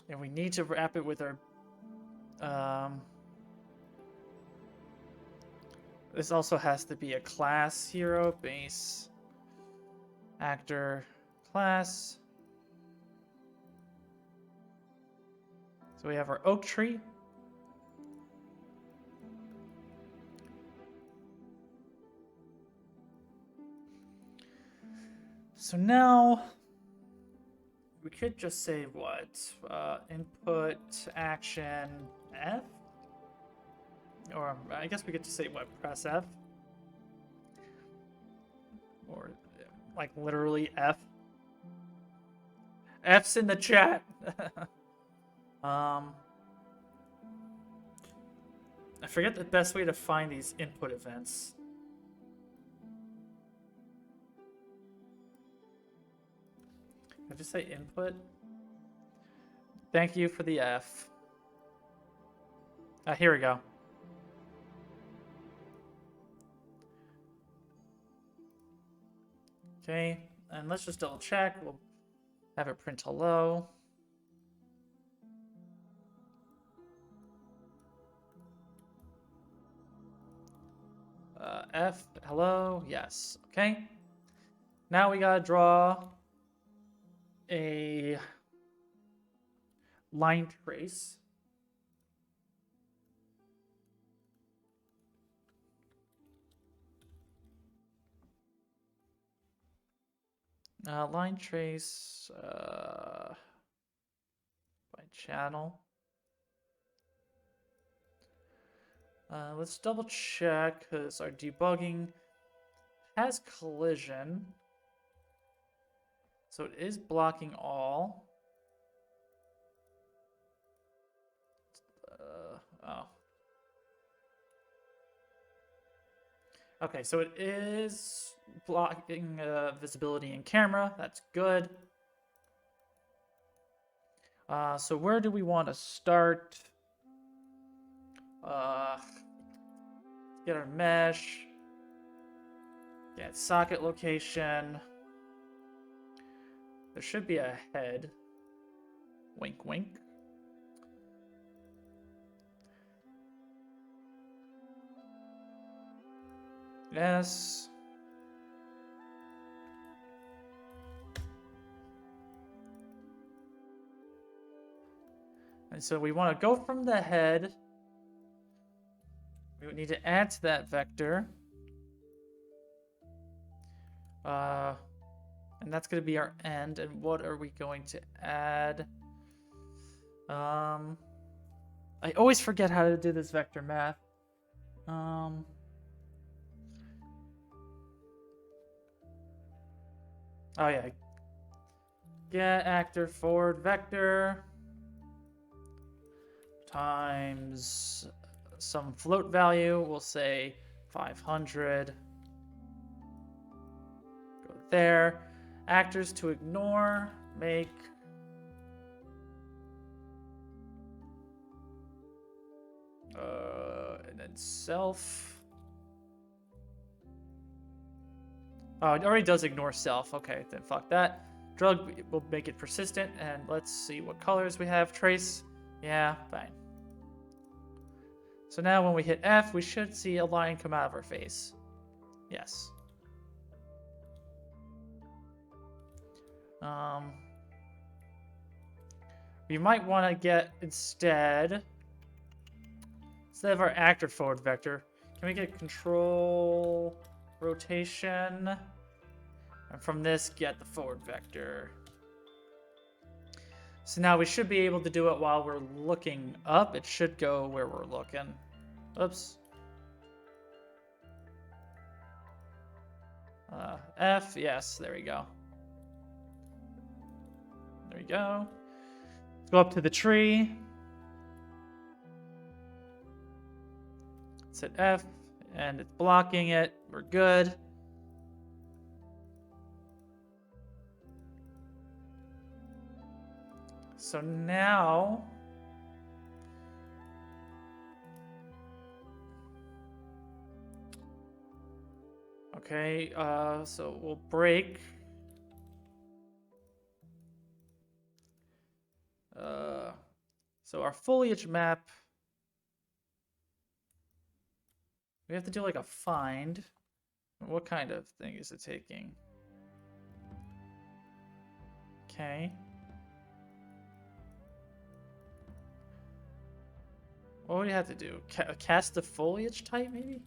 And we need to wrap it with our This also has to be a class hero, base, actor, class. So we have our oak tree. So now we could just say what? Input action F? Or I guess we could just say what? Press F? Or like literally F? F's in the chat. I forget the best way to find these input events. I just say input. Thank you for the F. Here we go. Okay, and let's just double check. We'll have it print hello. F, hello, yes. Okay. Now we gotta draw a line trace. Line trace by channel. Let's double check because our debugging has collision. So it is blocking all. Oh. Okay, so it is blocking visibility in camera. That's good. So where do we want to start? Get our mesh. Get socket location. There should be a head. Wink, wink. Yes. And so we want to go from the head. We would need to add to that vector. And that's going to be our end. And what are we going to add? I always forget how to do this vector math. Oh yeah. Get actor forward vector times some float value. We'll say 500. Go there. Actors to ignore. Make and then self. Oh, it already does ignore self. Okay, then fuck that. Drug will make it persistent, and let's see what colors we have. Trace. Yeah, fine. So now when we hit F, we should see a line come out of our face. Yes. We might want to get instead of our actor forward vector, can we get control rotation? And from this, get the forward vector. So now we should be able to do it while we're looking up. It should go where we're looking. Oops. F, yes, there we go. There we go. Let's go up to the tree. Let's hit F, and it's blocking it. We're good. So now okay, so we'll break so our foliage map We have to do like a find. What kind of thing is it taking? Okay. What would you have to do? Cast the foliage type, maybe?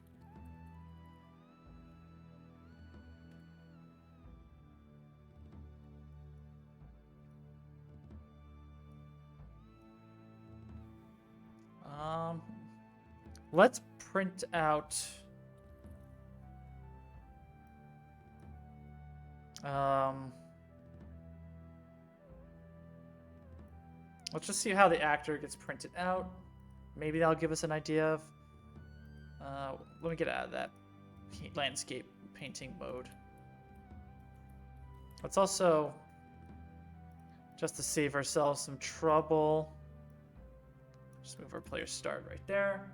Let's print out. Let's just see how the actor gets printed out. Maybe that'll give us an idea of. Let me get out of that landscape painting mode. Let's also, just to save ourselves some trouble, just move our player start right there.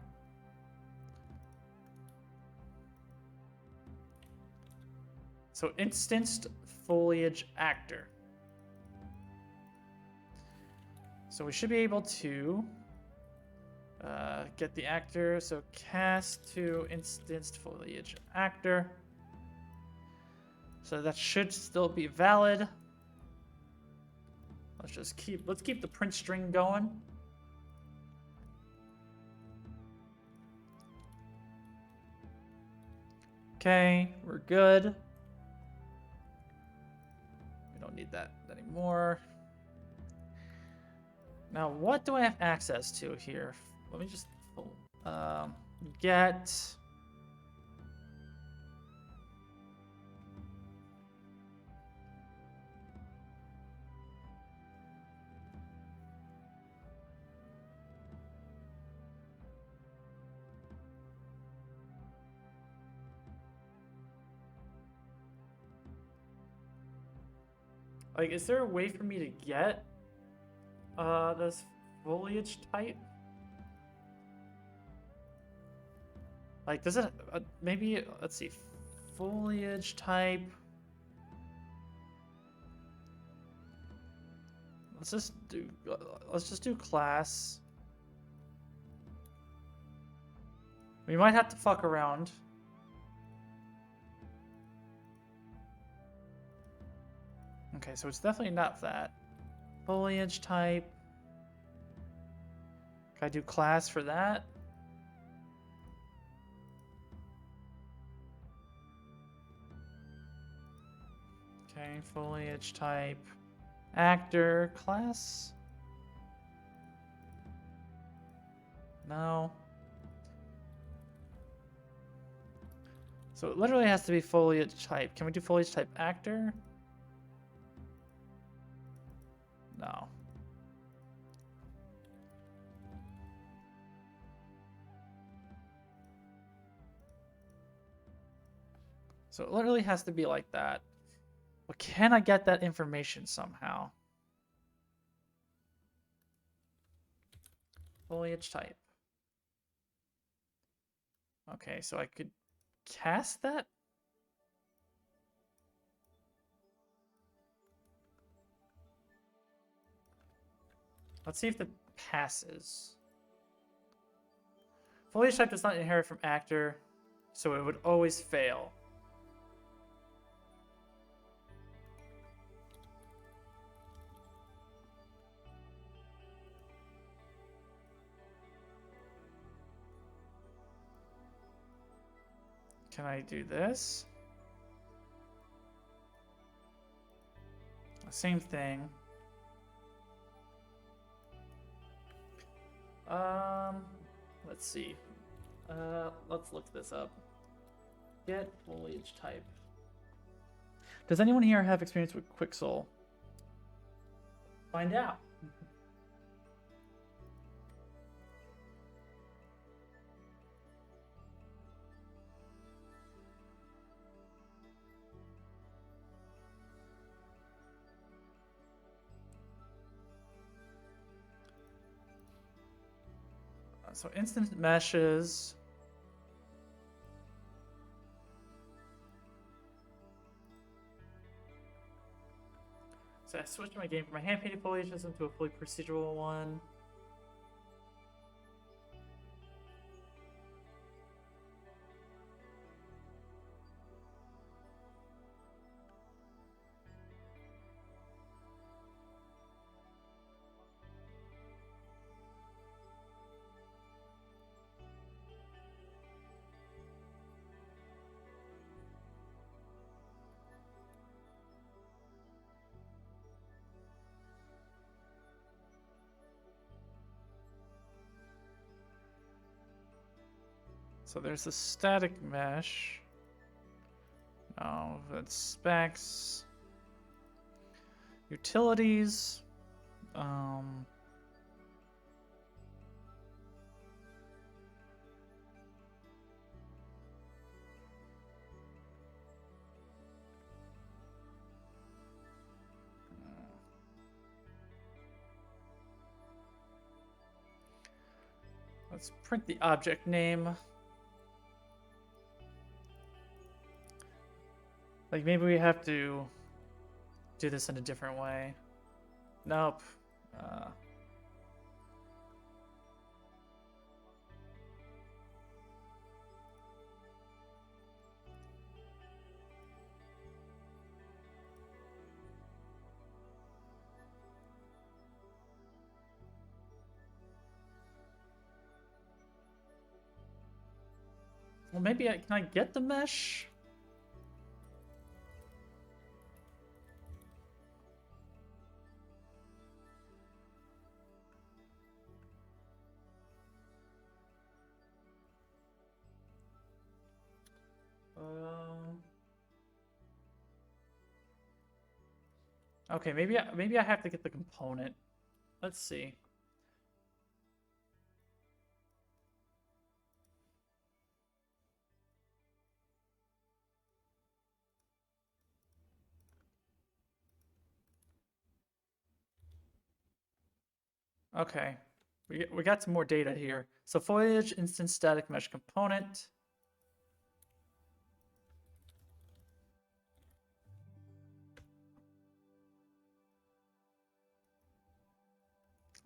So instanced foliage actor. So we should be able to get the actor. So cast to instanced foliage actor. So that should still be valid. Let's keep the print string going. Okay, we're good. We don't need that anymore. Now, what do I have access to here? Let me just get. Like, is there a way for me to get this foliage type? Like, does it maybe, let's see, foliage type. Let's just do class. We might have to fuck around. Okay, so it's definitely not that. Foliage type. Can I do class for that? Okay, foliage type. Actor class. No. So it literally has to be foliage type. Can we do foliage type actor? No. So it literally has to be like that. But can I get that information somehow? Foliage type. Okay, so I could cast that? Let's see if it passes. Foliage type does not inherit from actor, so it would always fail. Can I do this? Same thing. Let's see. Let's look this up. Get foliage type. Does anyone here have experience with Quixel? Find out. So instant meshes. So I switched my game from my hand-painted foliage system to a fully procedural one. So there's the static mesh. No, that's specs. Utilities. Let's print the object name. Like maybe we have to do this in a different way. Nope. Well, maybe can I get the mesh? Okay, maybe I have to get the component. Let's see. Okay, we got some more data here. So foliage instance static mesh component.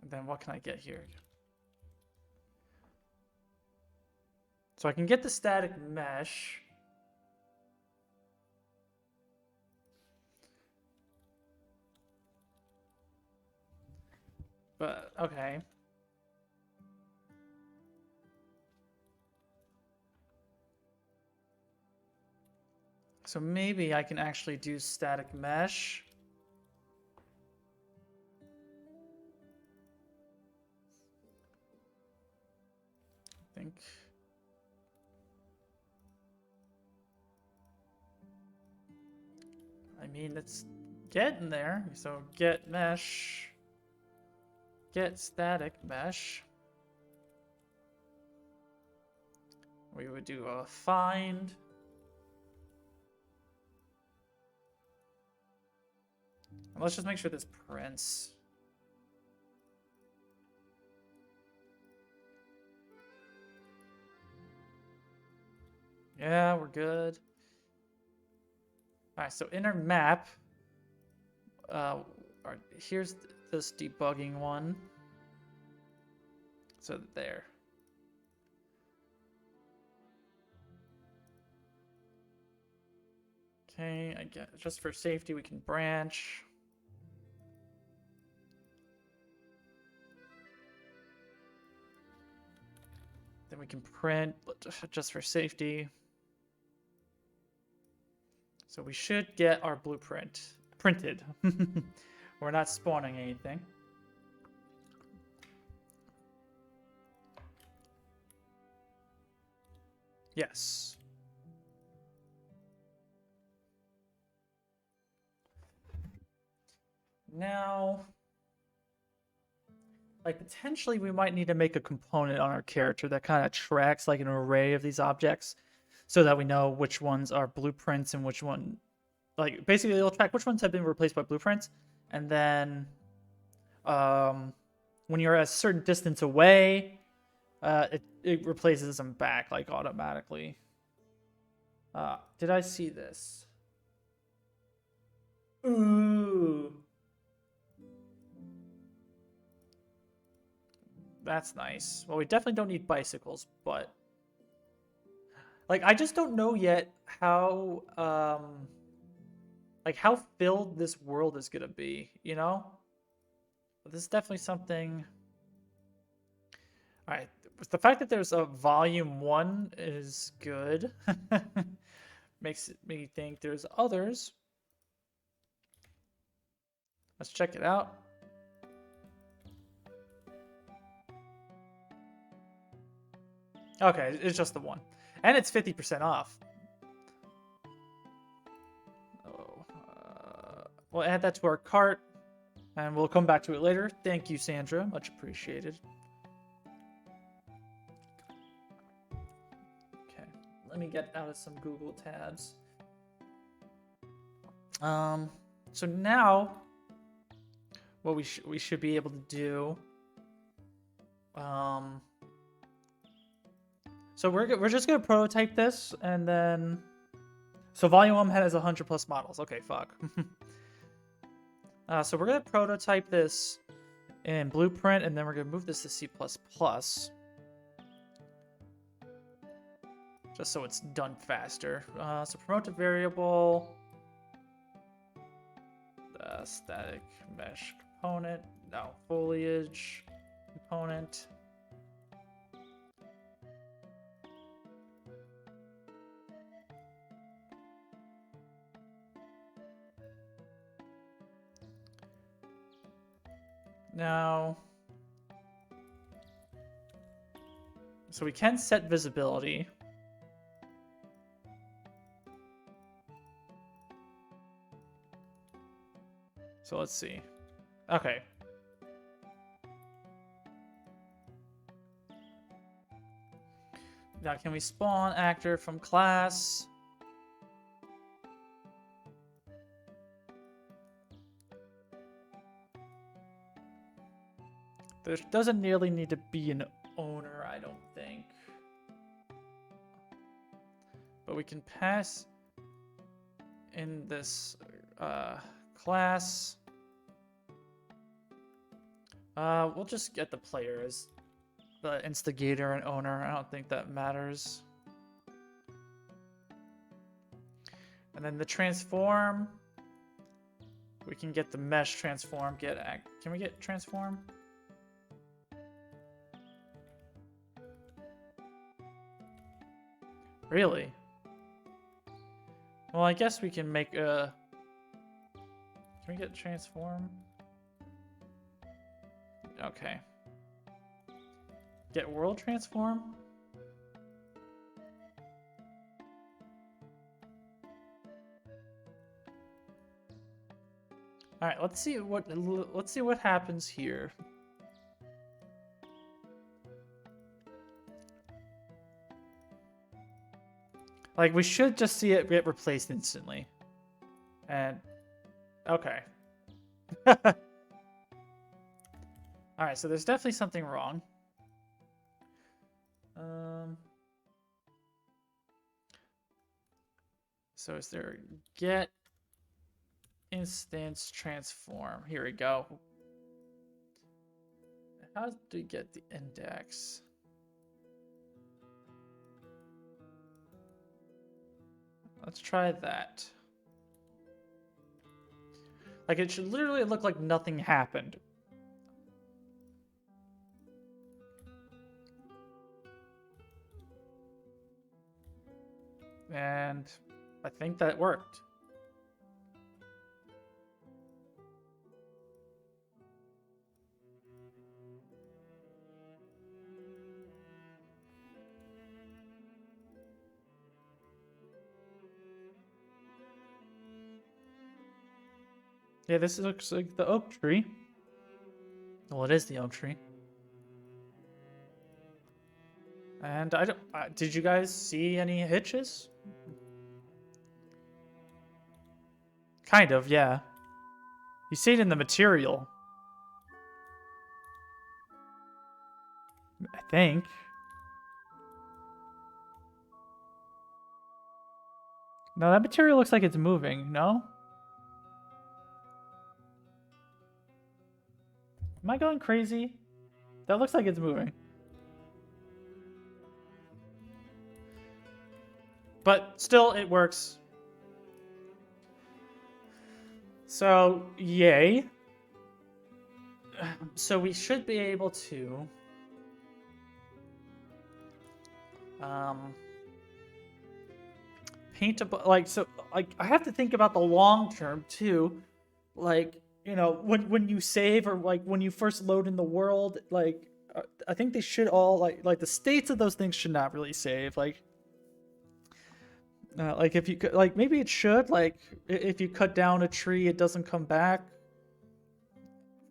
And then what can I get here? So I can get the static mesh. But okay. So maybe I can actually do static mesh. I think. I mean, it's getting there. So get mesh. Get static mesh. We would do a find. And let's just make sure this prints. Yeah, we're good. All right, so in our map, here's this debugging one. So there. Okay, I get just for safety we can branch. Then we can print just for safety. So we should get our blueprint printed. We're not spawning anything. Yes. Now, like potentially we might need to make a component on our character that kind of tracks like an array of these objects so that we know which ones are blueprints and which one, like basically it'll track which ones have been replaced by blueprints. And then when you're a certain distance away, it replaces them back like automatically. Did I see this? Ooh. That's nice. Well, we definitely don't need bicycles, but like I just don't know yet how like how filled this world is gonna be, you know? But this is definitely something. All right, the fact that there's a volume 1 is good. Makes me think there's others. Let's check it out. Okay, it's just the one. And it's 50% off. Oh, we'll add that to our cart. And we'll come back to it later. Thank you, Sandra. Much appreciated. Okay, let me get out of some Google tabs. So now, what we should be able to do. So we're just gonna prototype this, and then. So volume 1 has 100 plus models. Okay, fuck. So we're gonna prototype this in Blueprint, and then we're gonna move this to C++. Just so it's done faster. So promote a variable. Static mesh component. No, foliage component. Now, so we can set visibility. So let's see. Okay. Now, can we spawn actor from class? There doesn't nearly need to be an owner, I don't think. But we can pass in this class. We'll just get the player as the instigator and owner. I don't think that matters. And then the transform. We can get the mesh transform. Can we get transform? Really? Well, I guess we can make a... Can we get transform? Okay. Get world transform? All right, let's see what happens here. Like, we should just see it get replaced instantly. And okay. Alright, so there's definitely something wrong. So is there get instance transform? Here we go. How do we get the index? Let's try that. Like, it should literally look like nothing happened. And I think that worked. Yeah, this looks like the oak tree. Well, it is the oak tree. And I don't. Did you guys see any hitches? Kind of, yeah. You see it in the material. I think. No, that material looks like it's moving, no? Am I going crazy? That looks like it's moving. But still, it works. So, yay. So we should be able to... paint a... Like, so, like, I have to think about the long term, too. Like, you know, when you save or, like, when you first load in the world, like, I think they should all like the states of those things should not really save. Like if you could, like maybe it should, like if you cut down a tree, it doesn't come back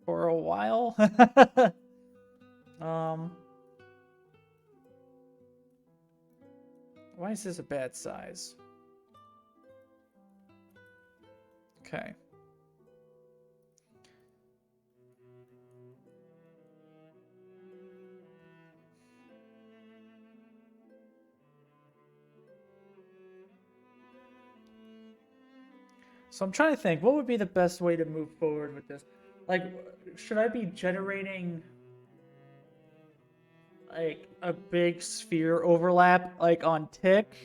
for a while. Why is this a bad size? Okay. So I'm trying to think, what would be the best way to move forward with this? Like, should I be generating like a big sphere overlap like on tick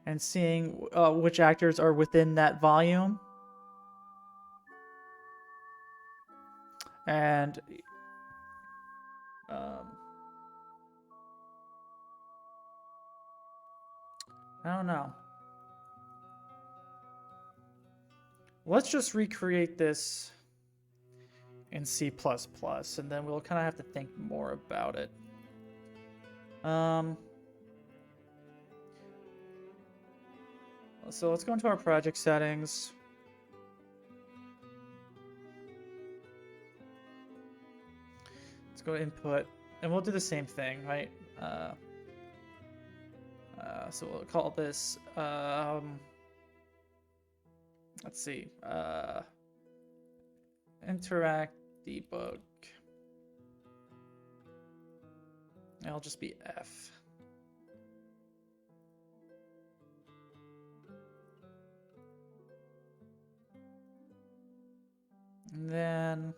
and seeing which actors are within that volume? And I don't know. Let's just recreate this in C++, and then we'll kind of have to think more about it. So let's go into our project settings. Let's go to input, and we'll do the same thing, right? So we'll call this, let's see, interact debug. It'll just be F. And then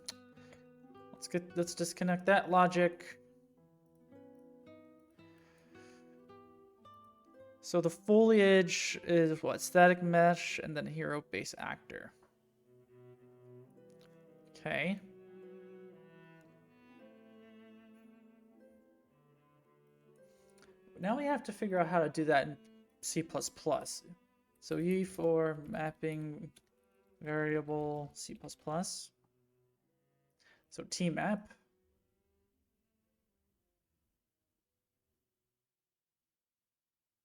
let's disconnect that logic. So the foliage is what? Static mesh and then hero base actor. Okay. Now we have to figure out how to do that in C++. So E for mapping variable C++. So tmap.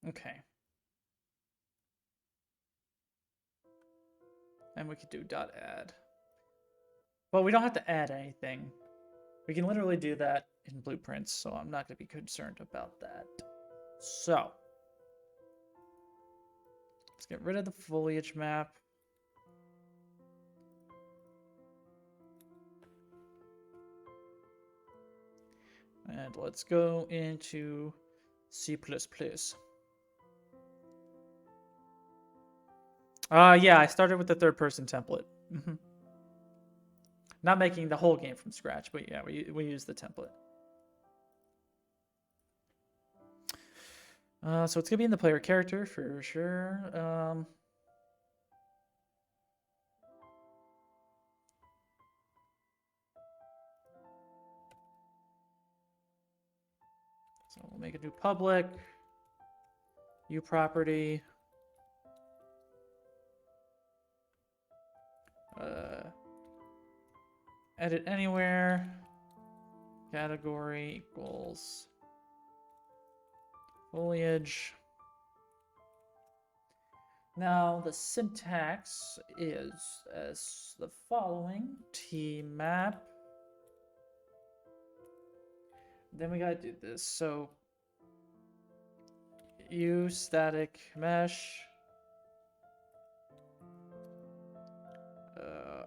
Okay. And we could do .add. Well, we don't have to add anything. We can literally do that in blueprints, so I'm not going to be concerned about that. So, let's get rid of the foliage map. And let's go into C++. Yeah, I started with the third person template. Not making the whole game from scratch, but yeah, we use the template. So it's gonna be in the player character for sure. So we'll make a new public, uProperty. Edit anywhere. Category equals foliage. Now the syntax is as the following: tmap. Then we gotta do this. So use static mesh.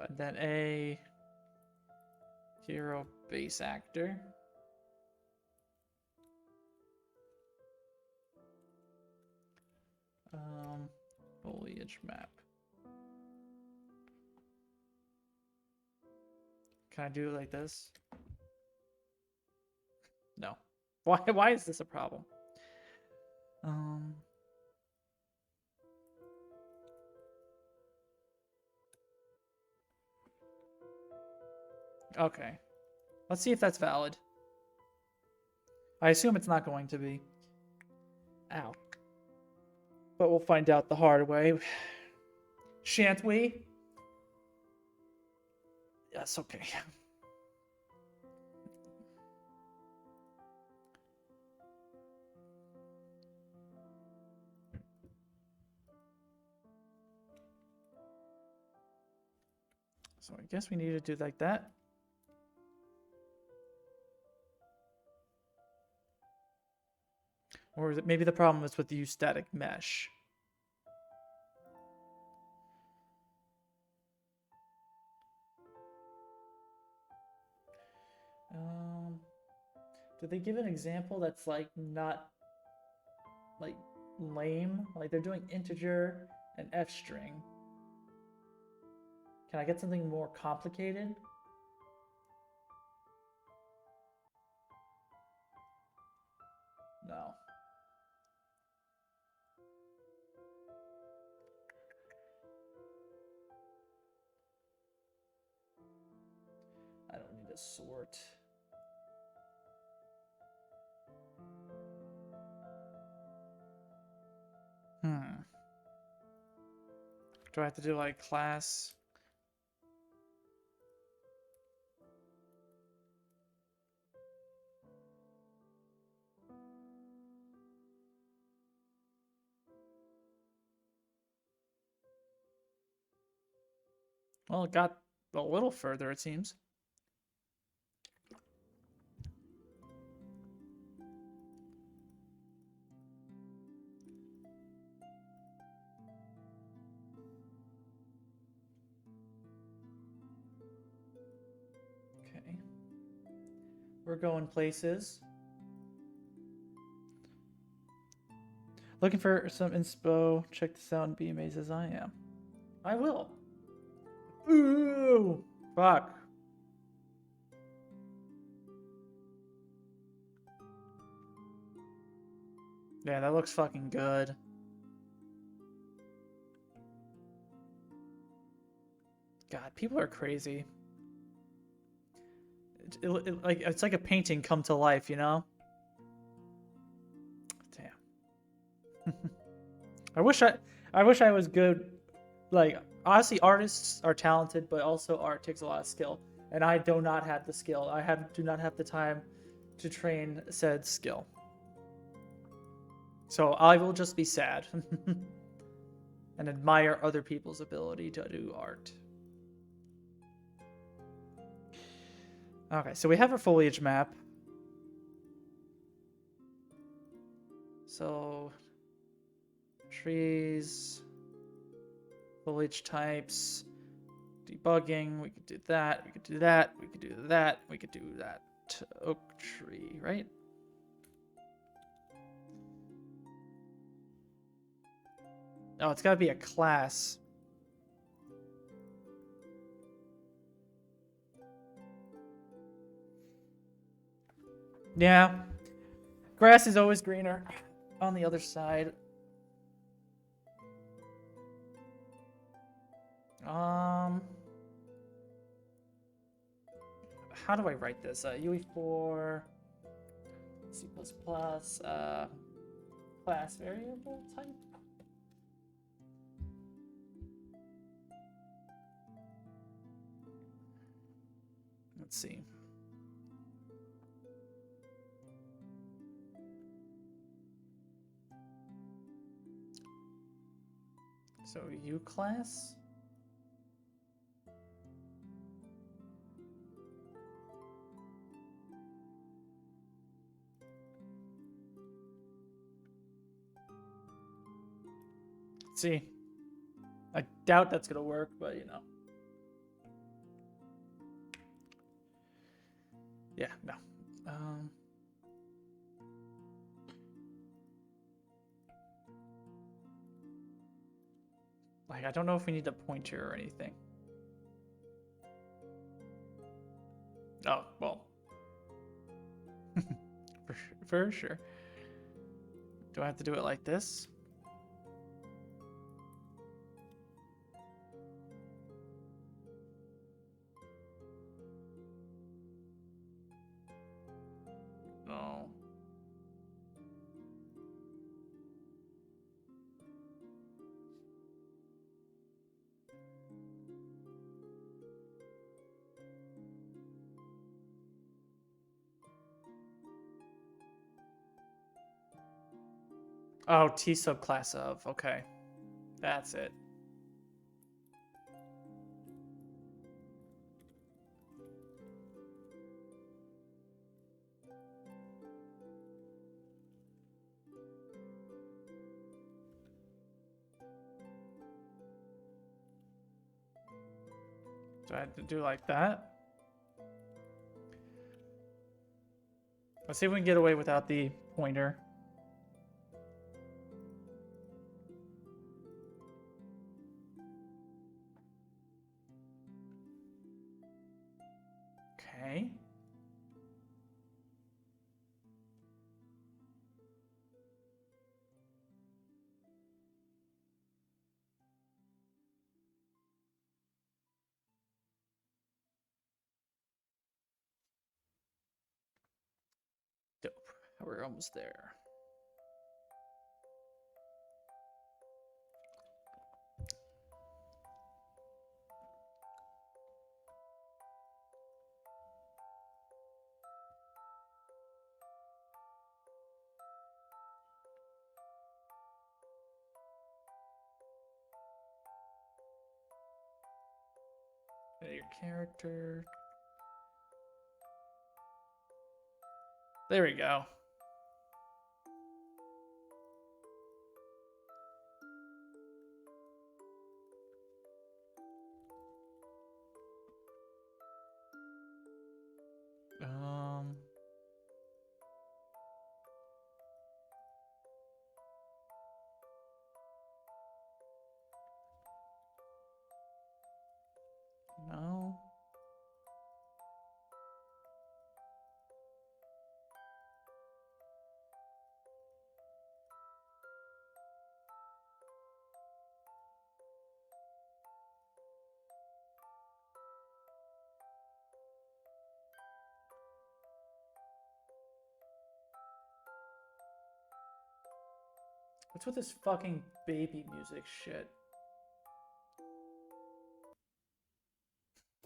And then a hero base actor. Foliage map. Can I do it like this? No. Why is this a problem? Okay. Let's see if that's valid. I assume it's not going to be. Ow. But we'll find out the hard way. Shan't we? Yes, okay. So I guess we need to do like that. Or is it maybe the problem is with the use static mesh? Did they give an example that's like not like lame? Like they're doing integer and f string. Can I get something more complicated? No. I don't need a sort. Do I have to do like class? Well, it got a little further, it seems. Okay. We're going places. Looking for some inspo. Check this out and be amazed as I am. I will. Ooh! Fuck. Yeah, that looks fucking good. God, people are crazy. Like it's like a painting come to life, you know? Damn. I wish I was good. Like honestly, artists are talented, but also art takes a lot of skill, and I do not have the skill. Do not have the time to train said skill. So I will just be sad and admire other people's ability to do art. Okay, so we have our foliage map. So trees, foliage types, debugging, we could do that, we could do that, we could do that, we could do that. Oak tree, right? Oh, it's gotta be a class. Yeah. Grass is always greener on the other side. How do I write this? UE4 C++ class variable type. Let's see. So U class. Let's see. I doubt that's gonna work, but you know. Yeah, no. Like, I don't know if we need a pointer or anything. Oh, well. for sure. Do I have to do it like this? No. Oh, T subclass of. Okay. That's it. So I had to do like that. Let's see if we can get away without the pointer. Okay. Dope. We're almost there. Your character. There we go. Um. No. What's with this fucking baby music shit?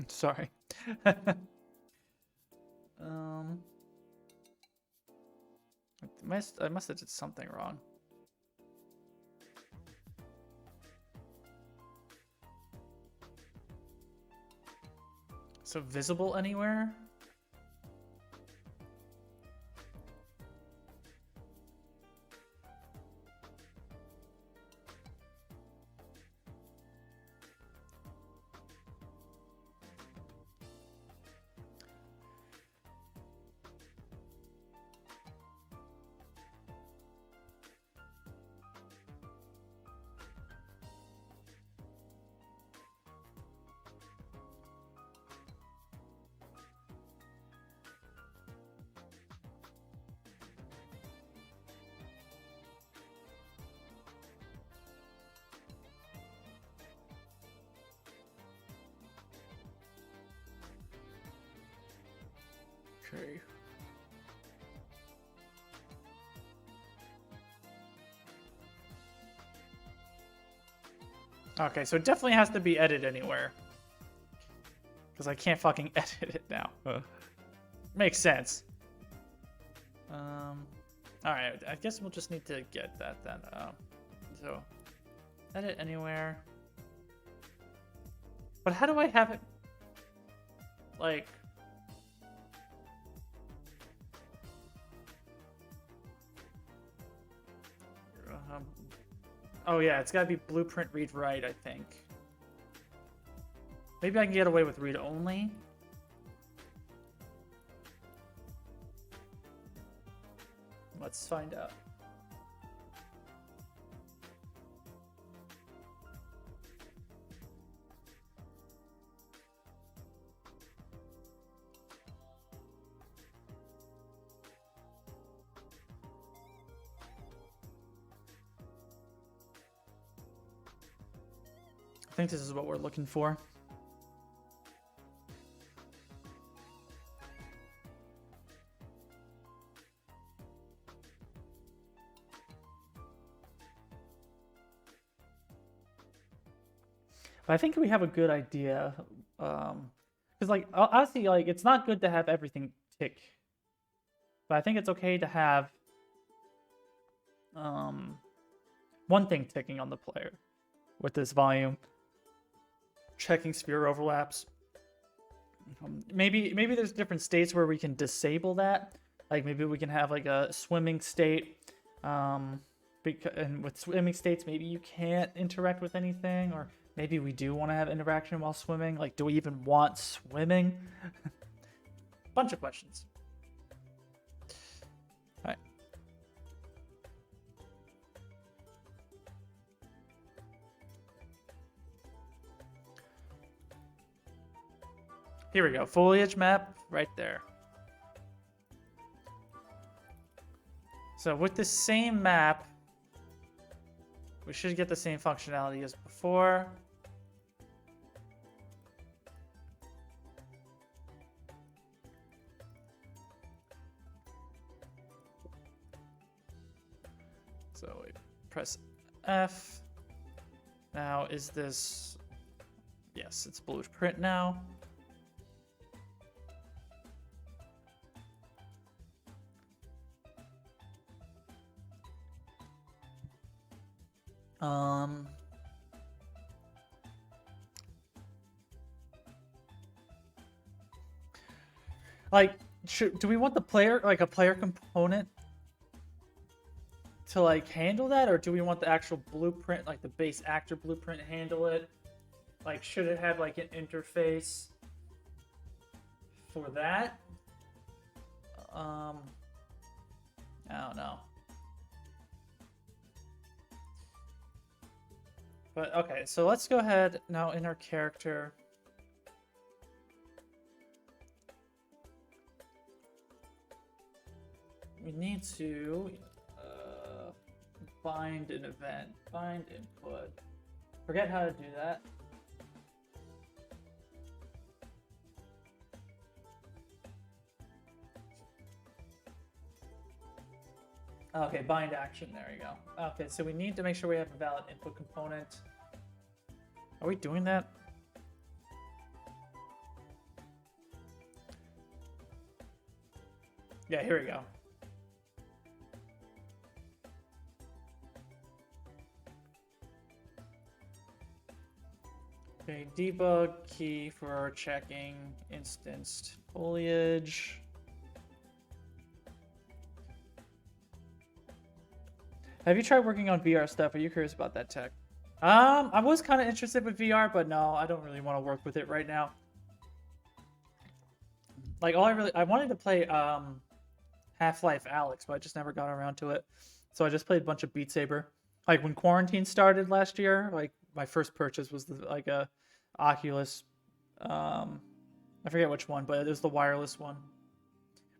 Sorry. um. I must have did something wrong. So visible anywhere? Okay. Okay, so it definitely has to be edited anywhere. Because I can't fucking edit it now. Makes sense. Alright, I guess we'll just need to get that then. So, edit anywhere. But how do I have it? Like... oh yeah, it's gotta be blueprint read write, I think. Maybe I can get away with read only. Let's find out. I think this is what we're looking for. But I think we have a good idea. Because, like, honestly, like, it's not good to have everything tick. But I think it's okay to have one thing ticking on the player with this volume. Checking sphere overlaps. Maybe there's different states where we can disable that. Like maybe we can have like a swimming state. And with swimming states, maybe you can't interact with anything, or Maybe we do want to have interaction while swimming. Like, do we even want swimming? Bunch of questions. All right. Here we go. Foliage map right there. So with the same map, we should get the same functionality as before. So we press F. Now is this... Yes, it's blueprint now. Like, do we want the player, like a player component to like handle that, or do we want the actual blueprint, like the base actor blueprint, handle it? Like, should it have like an interface for that? I don't know. But okay, so let's go ahead now in our character. We need to bind an event, bind input. Forget how to do that. Okay, bind action, there you go. Okay, so we need to make sure we have a valid input component. Are we doing that? Yeah, here we go. Okay, debug key for checking instanced foliage. Have you tried working on VR stuff? Are you curious about that tech? I was kind of interested with VR, but no, I don't really want to work with it right now. Like, I wanted to play Half-Life Alyx, but I just never got around to it. So I just played a bunch of Beat Saber. Like when quarantine started last year, like my first purchase was like a Oculus. I forget which one, but it was the wireless one.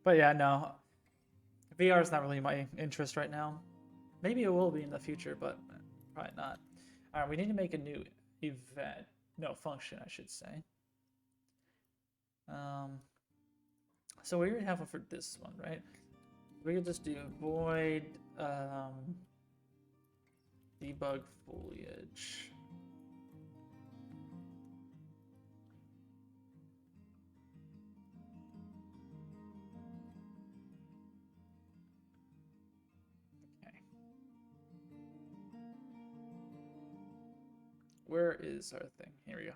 But yeah, no, VR is not really my interest right now. Maybe it will be in the future, but probably not. All right, we need to make a new event. No, function, I should say. So we already have one for this one, right? We could just do void debug foliage. Where is our thing? Here we go.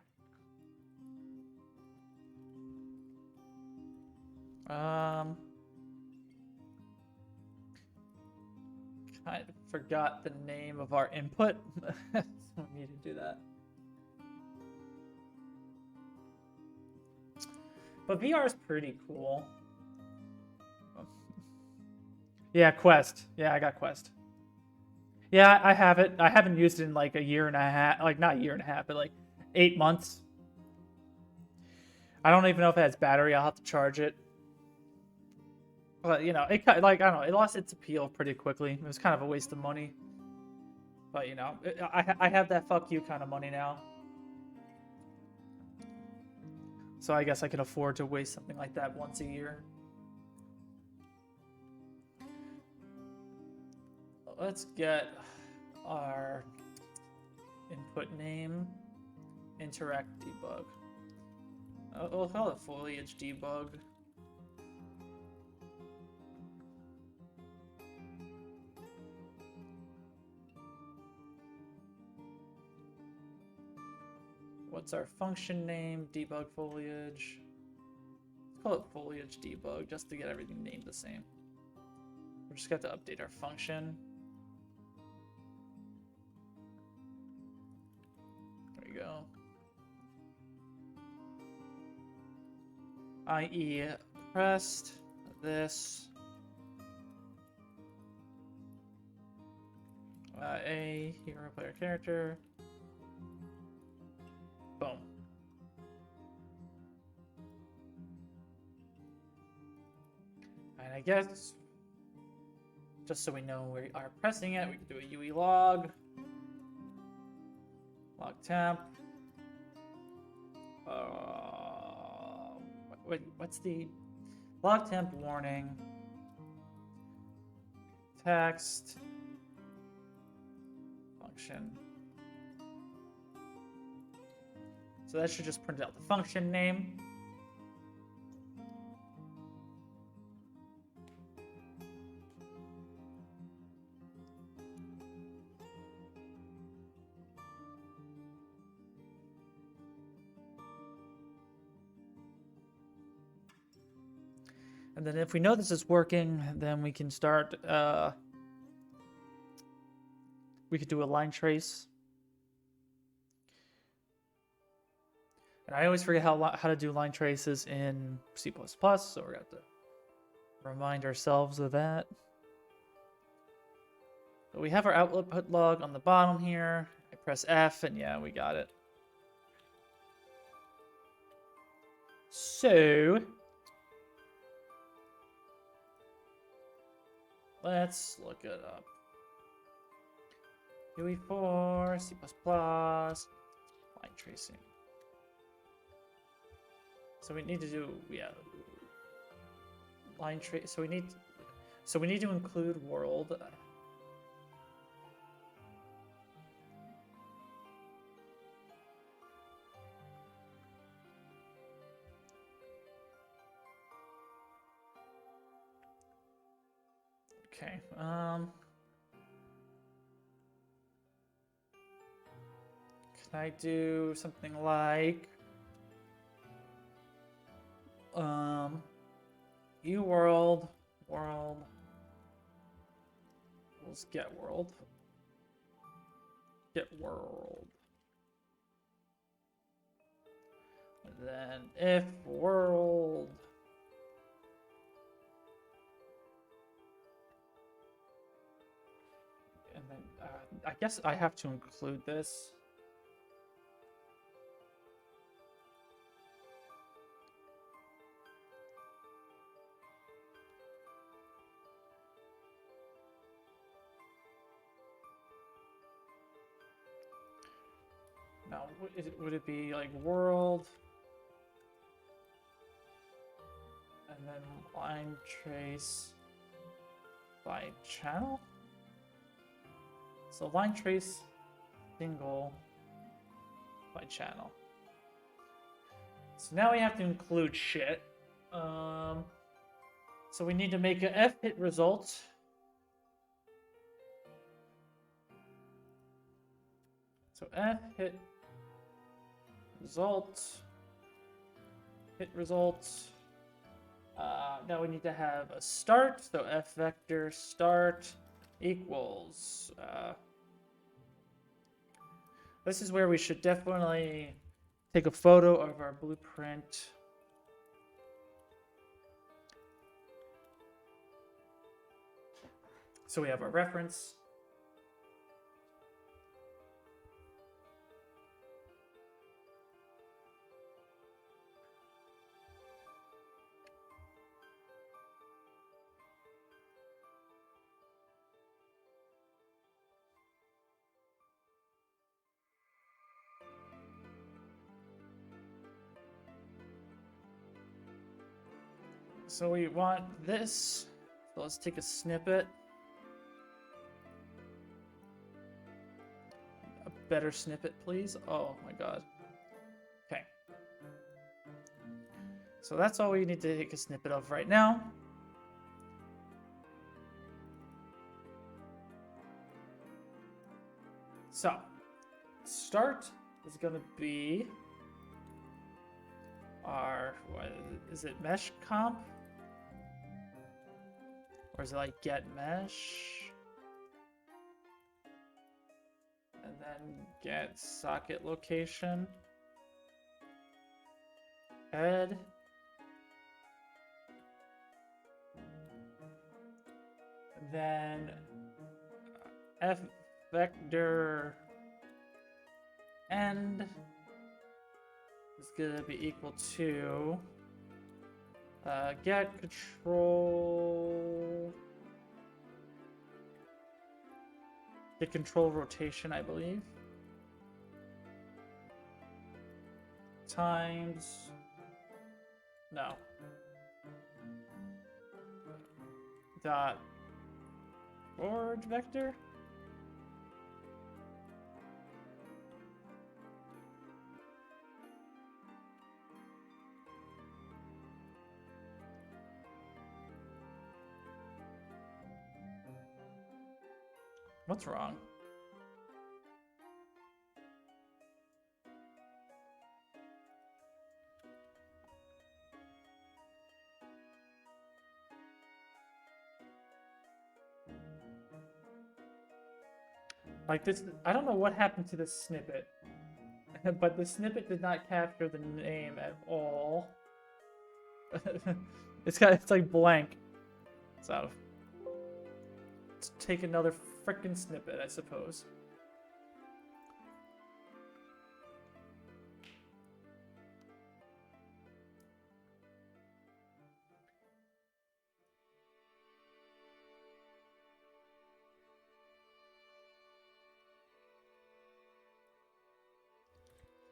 Kind of forgot the name of our input. So we need to do that. But VR is pretty cool. Yeah, Quest. Yeah, I got Quest. Yeah, I have it. I haven't used it in like a year and a half. Like, not a year and a half, but like 8 months. I don't even know if it has battery. I'll have to charge it. But, you know, it like, I don't know. It lost its appeal pretty quickly. It was kind of a waste of money. But, you know, I have that fuck you kind of money now. So I guess I can afford to waste something like that once a year. Let's get our input name, interact debug. We'll call it foliage debug. What's our function name? Debug foliage. Let's call it foliage debug just to get everything named the same. We're just going to update our function. There we we go. I.e. pressed this. A hero player character. Boom. And I guess, just so we know we are pressing it, we can do a UE log. Log temp. What's the log temp warning? Text. Function. So that should just print out the function name. And then if we know this is working, then we can start, we could do a line trace. And I always forget how to do line traces in C++, so we're going to have to remind ourselves of that. But we have our output log on the bottom here. I press F, and yeah, we got it. So let's look it up. UE4, C++, line tracing. So we need to do, yeah, line trace. So we need to include world. Okay. Can I do something like uWorld world equals get world. And then if world and then I guess I have to include this. Now, would it be like world and then line trace by channel? So line trace single by channel. So now we have to include shit. So we need to make a F hit result. So F hit result. Now we need to have a start. So F vector start equals. This is where we should definitely take a photo of our blueprint. So we have our reference. So we want this. So let's take a snippet. A better snippet, please. Oh my god. Okay. So that's all we need to take a snippet of right now. So, start is going to be our, what is it, mesh comp? Or is it like get mesh? And then get socket location. Head. Then F vector end is gonna be equal to get control rotation, I believe, times dot forward vector. What's wrong? Like this, I don't know what happened to this snippet, but the snippet did not capture the name at all. It's like blank. So let's take another frickin' snippet, I suppose.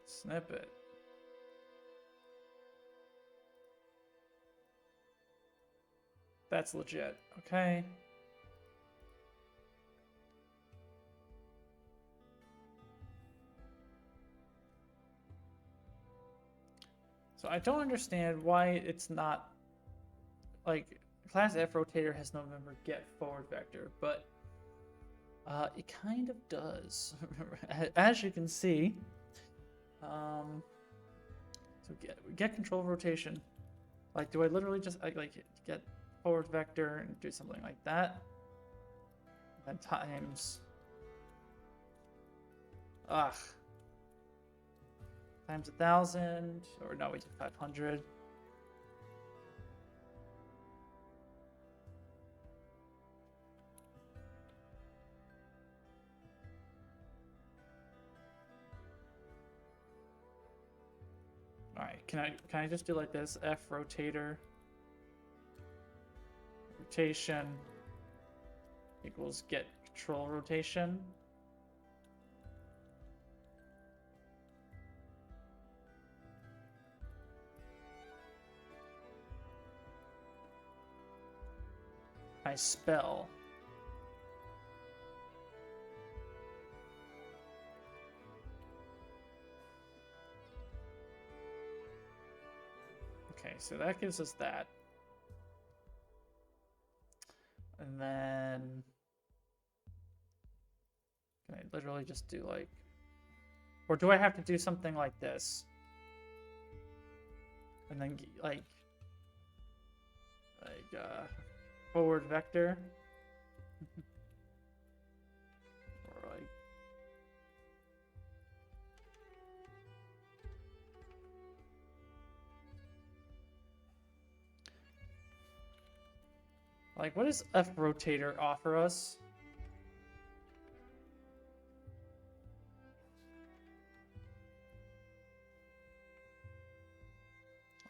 Snippet. That's legit. Okay. So I don't understand why it's not like class F rotator has no member get forward vector, but it kind of does, as you can see. So get control rotation. Like, do I literally just like get forward vector and do something like that? And then times times 1,000, or no, we did 500. All right, can I just do like this? F rotator rotation equals get control rotation. I spell. Okay, so that gives us that. And then can I literally just do like, or do I have to do something like this? And then like forward vector? Or like what does F rotator offer us?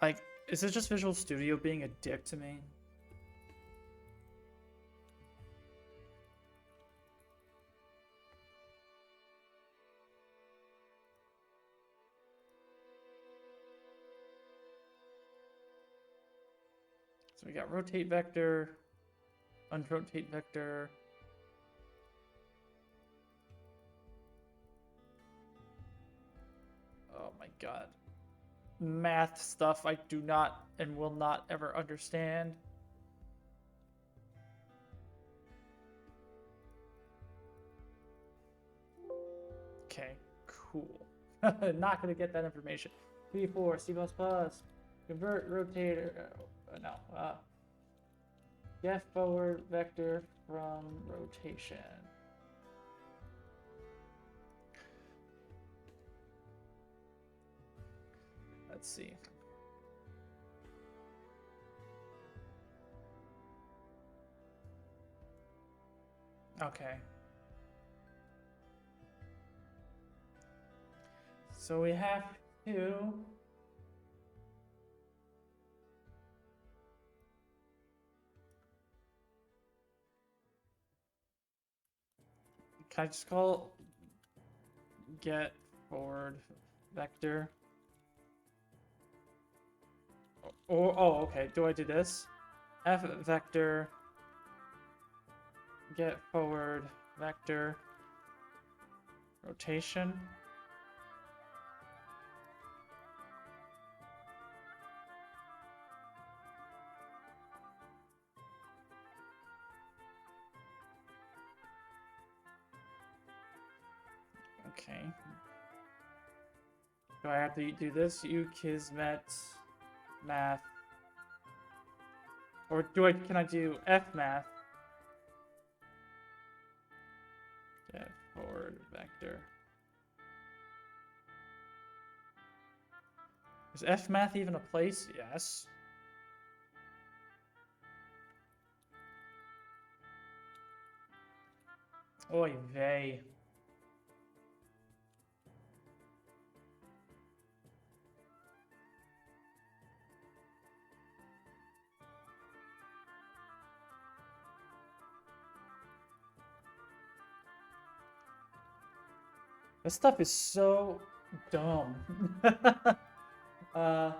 Like, is it just Visual Studio being a dick to me? So we got rotate vector, unrotate vector. Oh my god. Math stuff I do not and will not ever understand. Okay, cool. Not gonna get that information. V4, C++, convert rotator, get forward vector from rotation. let's see. Okay. So we have to can I just call get forward vector? Or oh, okay. Do I do this? F vector get forward vector rotation. Okay. Do I have to do this? U Kismet math. Or can I do F math? Get forward vector. Is F math even a place? Yes. Oy vey. This stuff is so dumb. uh,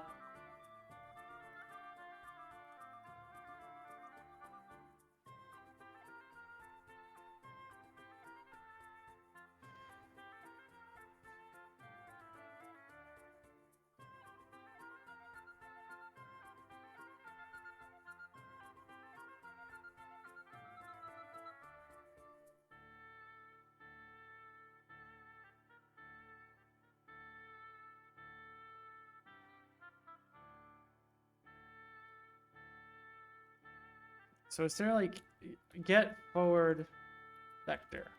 so is there like get forward vector?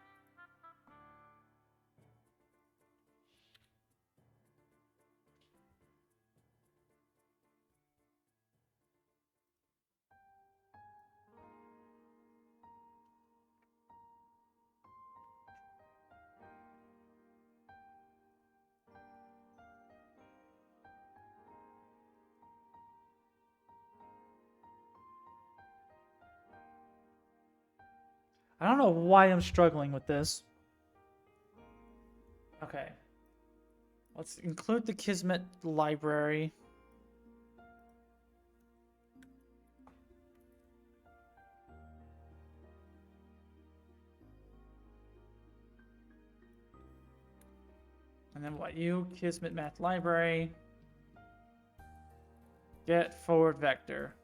I don't know why I'm struggling with this. Okay. Let's include the Kismet library. And then what? U Kismet math library. Get forward vector.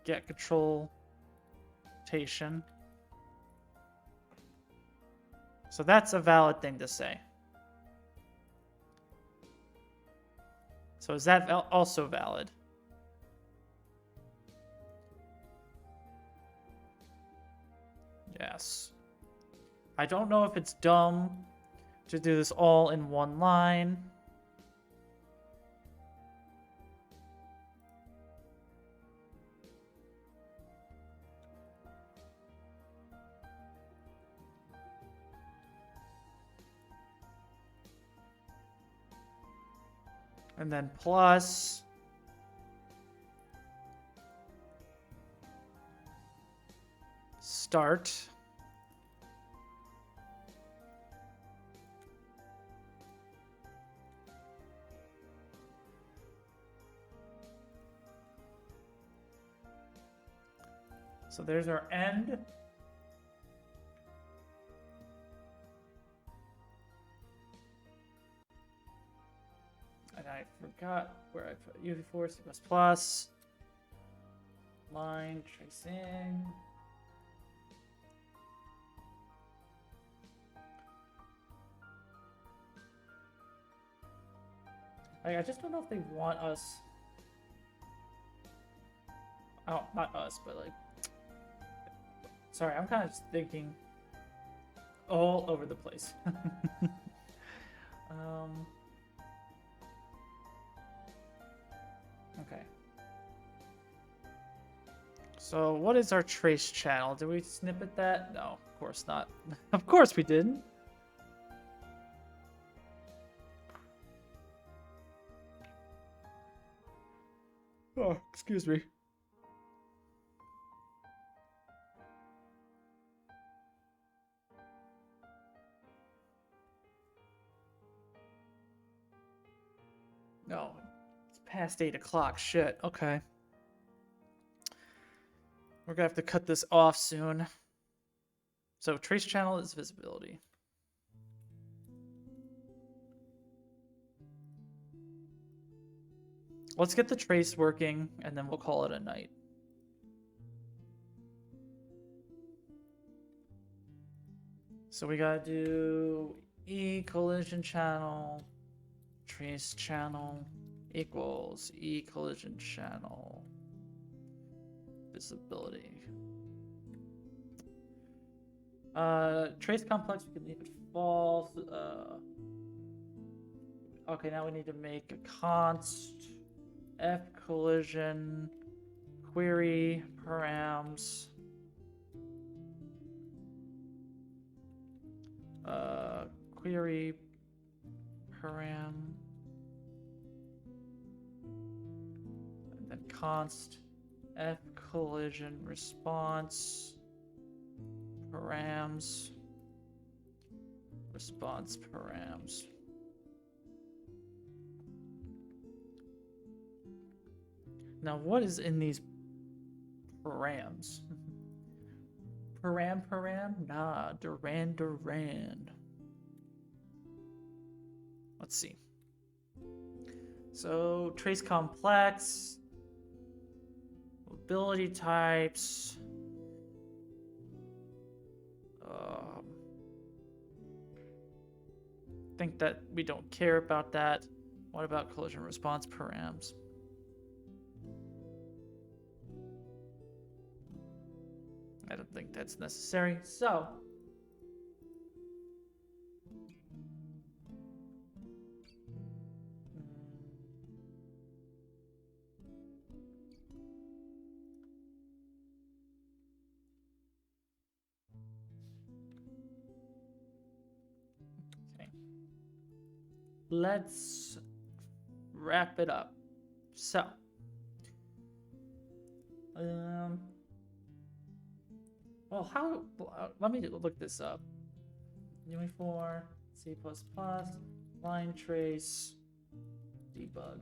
Get control rotation. So that's a valid thing to say. So is that also valid? Yes. I don't know if it's dumb to do this all in one line. And then plus start. So there's our end. And I forgot where I put UV4, C++, line, tracing. Like, I just don't know if they want us. Oh, not us, but like. Sorry, I'm kind of just thinking all over the place. Okay. So what is our trace channel? Did we snippet that? No, of course not. Of course we didn't. Oh, excuse me. No, it's past 8 o'clock. Shit. Okay. We're gonna have to cut this off soon. So trace channel is visibility. Let's get the trace working, and then we'll call it a night. So we gotta do E collision channel, trace channel equals E collision channel visibility. Trace complex, we can leave it false. Okay, now we need to make a const f collision query params query param and then const f collision response params response params. Now, what is in these params? Param? Nah, Duran. Let's see. So, trace complex, mobility types. Think that we don't care about that. What about collision response params? I don't think that's necessary. So, okay. Let's wrap it up. So, well, let me look this up. UE4, C++, line trace, debug.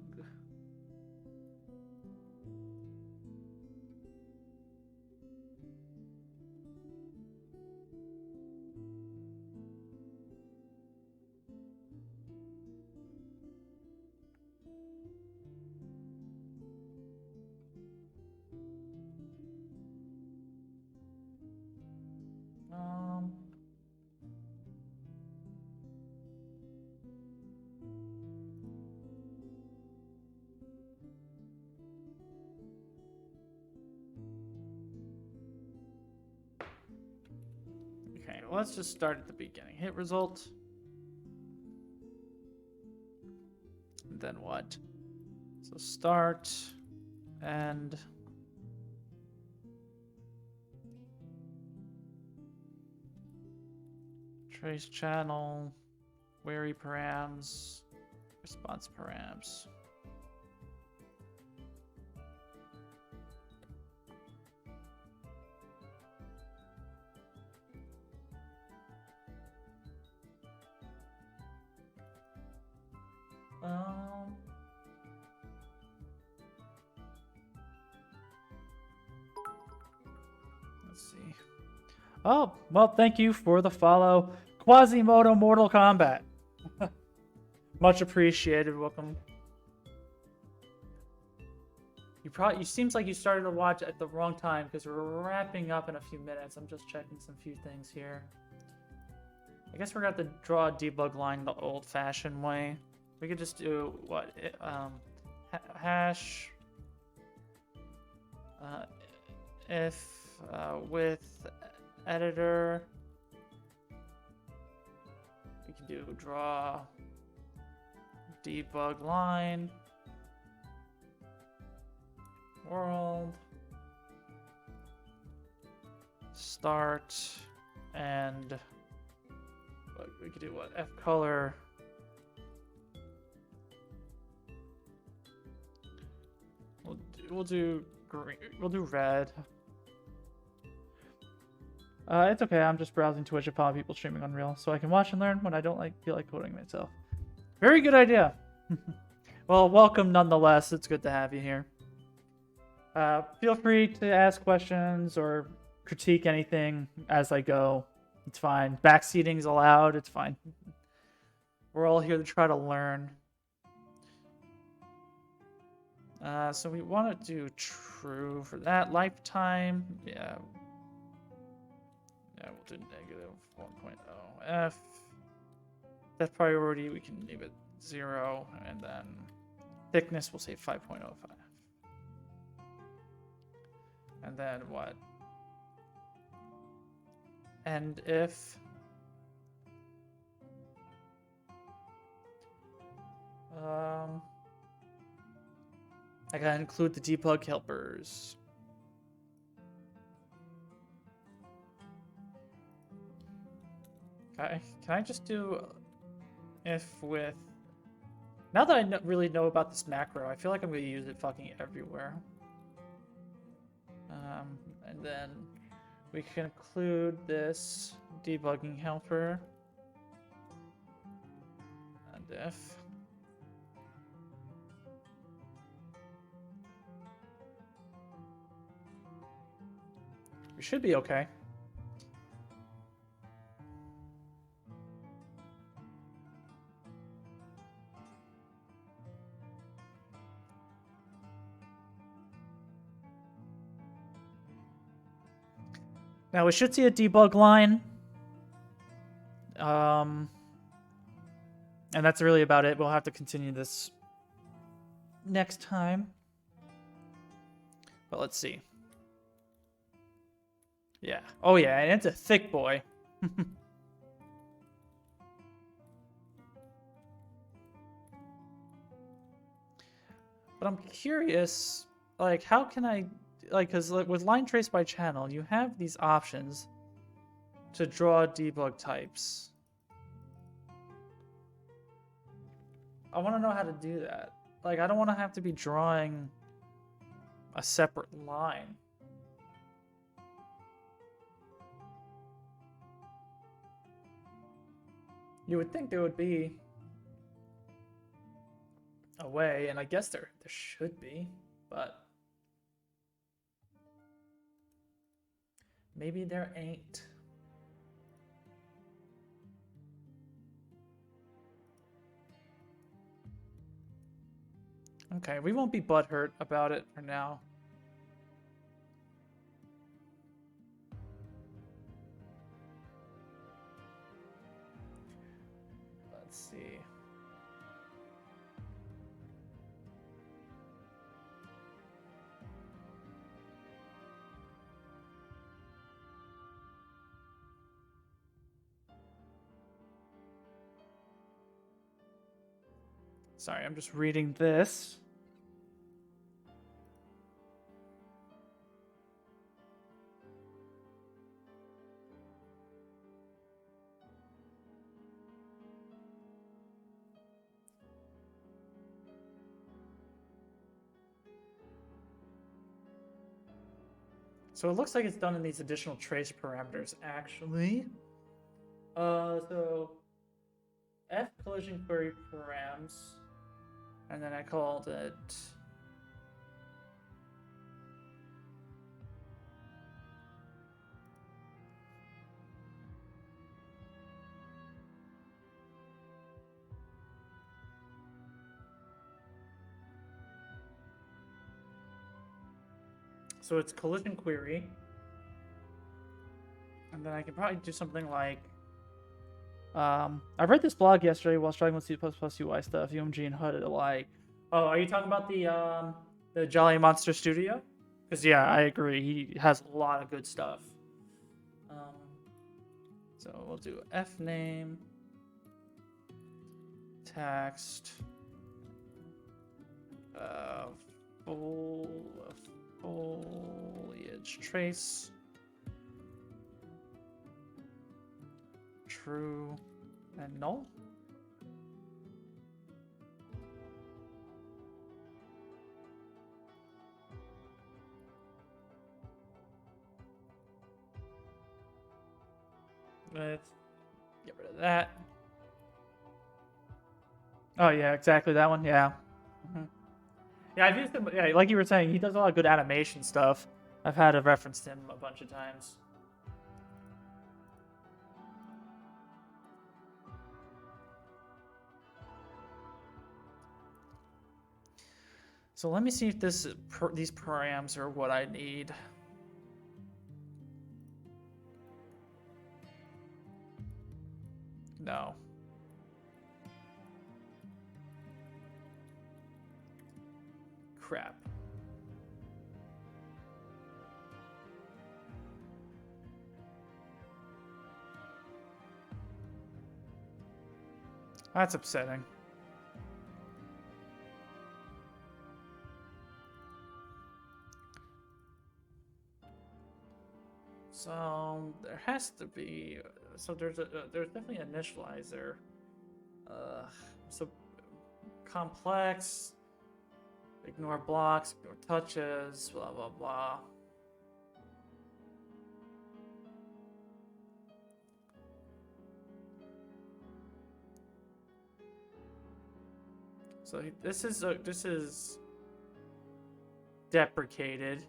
Okay, well, let's just start at the beginning. Hit result. And then what? So start and trace channel, query params, response params. Let's see. Oh, well, thank you for the follow. Quasimodo Mortal Kombat. Much appreciated. Welcome. You seems like you started to watch at the wrong time because we're wrapping up in a few minutes. I'm just checking some few things here. I guess we're going to have to draw a debug line the old-fashioned way. We could just do what? Hash if with editor. We can do draw debug line. world. Start. And what we could do what? F color. We'll do green. We'll do red. It's okay. I'm just browsing Twitch upon people streaming Unreal, so I can watch and learn when I don't feel like coding myself. Very good idea. Well, welcome nonetheless. It's good to have you here. Feel free to ask questions or critique anything as I go. It's fine. Backseating's allowed. It's fine. We're all here to try to learn. So we want to do true for that. Lifetime. Yeah. Yeah, we'll do negative 1.0 F. Depth priority, we can leave it 0. And then thickness, we'll say 5.05. And then what? And if I gotta include the debug helpers. Can I just do if with... Now that I really know about this macro, I feel like I'm gonna use it fucking everywhere. And then we can include this debugging helper. And if... We should be okay. Now we should see a debug line. And that's really about it. We'll have to continue this next time. But let's see. Yeah. Oh yeah, and it's a thick boy. But I'm curious, like, how can I, like, because with line trace by channel, you have these options to draw debug types. I want to know how to do that. Like, I don't want to have to be drawing a separate line. You would think there would be a way, and I guess there should be, but maybe there ain't. Okay, we won't be butthurt about it for now. Let's see. Sorry, I'm just reading this. So it looks like it's done in these additional trace parameters, actually. So F collision query params, and then I called it so it's collision query, and then I can probably do something like I read this blog yesterday while struggling with C++ UI stuff. UMG and HUD are like, oh, are you talking about the Jolly Monster Studio? Because yeah, I agree. He has a lot of good stuff. So we'll do F name, text, Foliage trace. True and null. Let's get rid of that. Oh yeah, exactly that one. Yeah. Mhm. Yeah, I've used him. Yeah, like you were saying, he does a lot of good animation stuff. I've had to reference him a bunch of times. So let me see if these params are what I need. No. Crap. That's upsetting. So there has to be. So there's definitely an initializer. So complex. Ignore blocks. Ignore touches. Blah blah blah. So this is deprecated.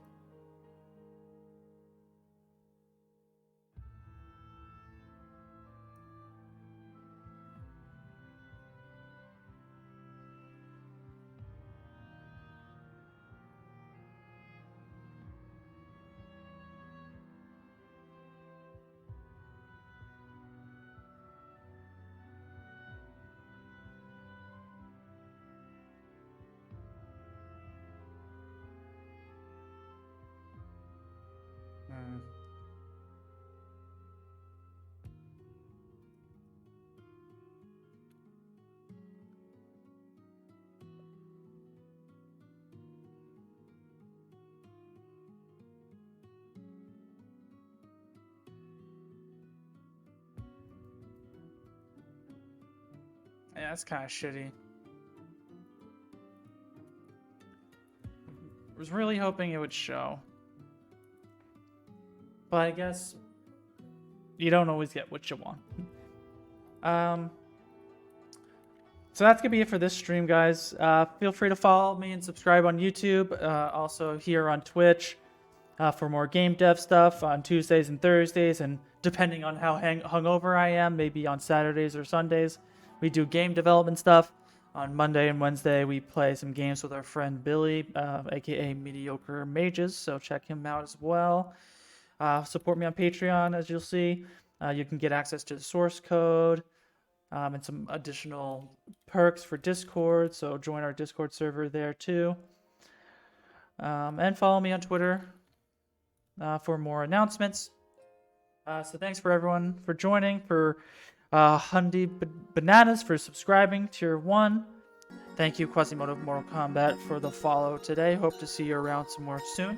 Hmm. Yeah, that's kind of shitty. Was really hoping it would show. But I guess you don't always get what you want. So that's gonna be it for this stream, guys. Feel free to follow me and subscribe on YouTube. Also here on Twitch for more game dev stuff on Tuesdays and Thursdays, and depending on how hungover I am, maybe on Saturdays or Sundays, we do game development stuff. On Monday and Wednesday, we play some games with our friend Billy, aka Mediocre Mages. So check him out as well. Support me on Patreon, as you'll see. You can get access to the source code and some additional perks for Discord. So join our Discord server there too. And follow me on Twitter for more announcements. So thanks for everyone for joining. For Hundy Bananas for subscribing, Tier 1. Thank you, Quasimodo Mortal Kombat, for the follow today. Hope to see you around some more soon.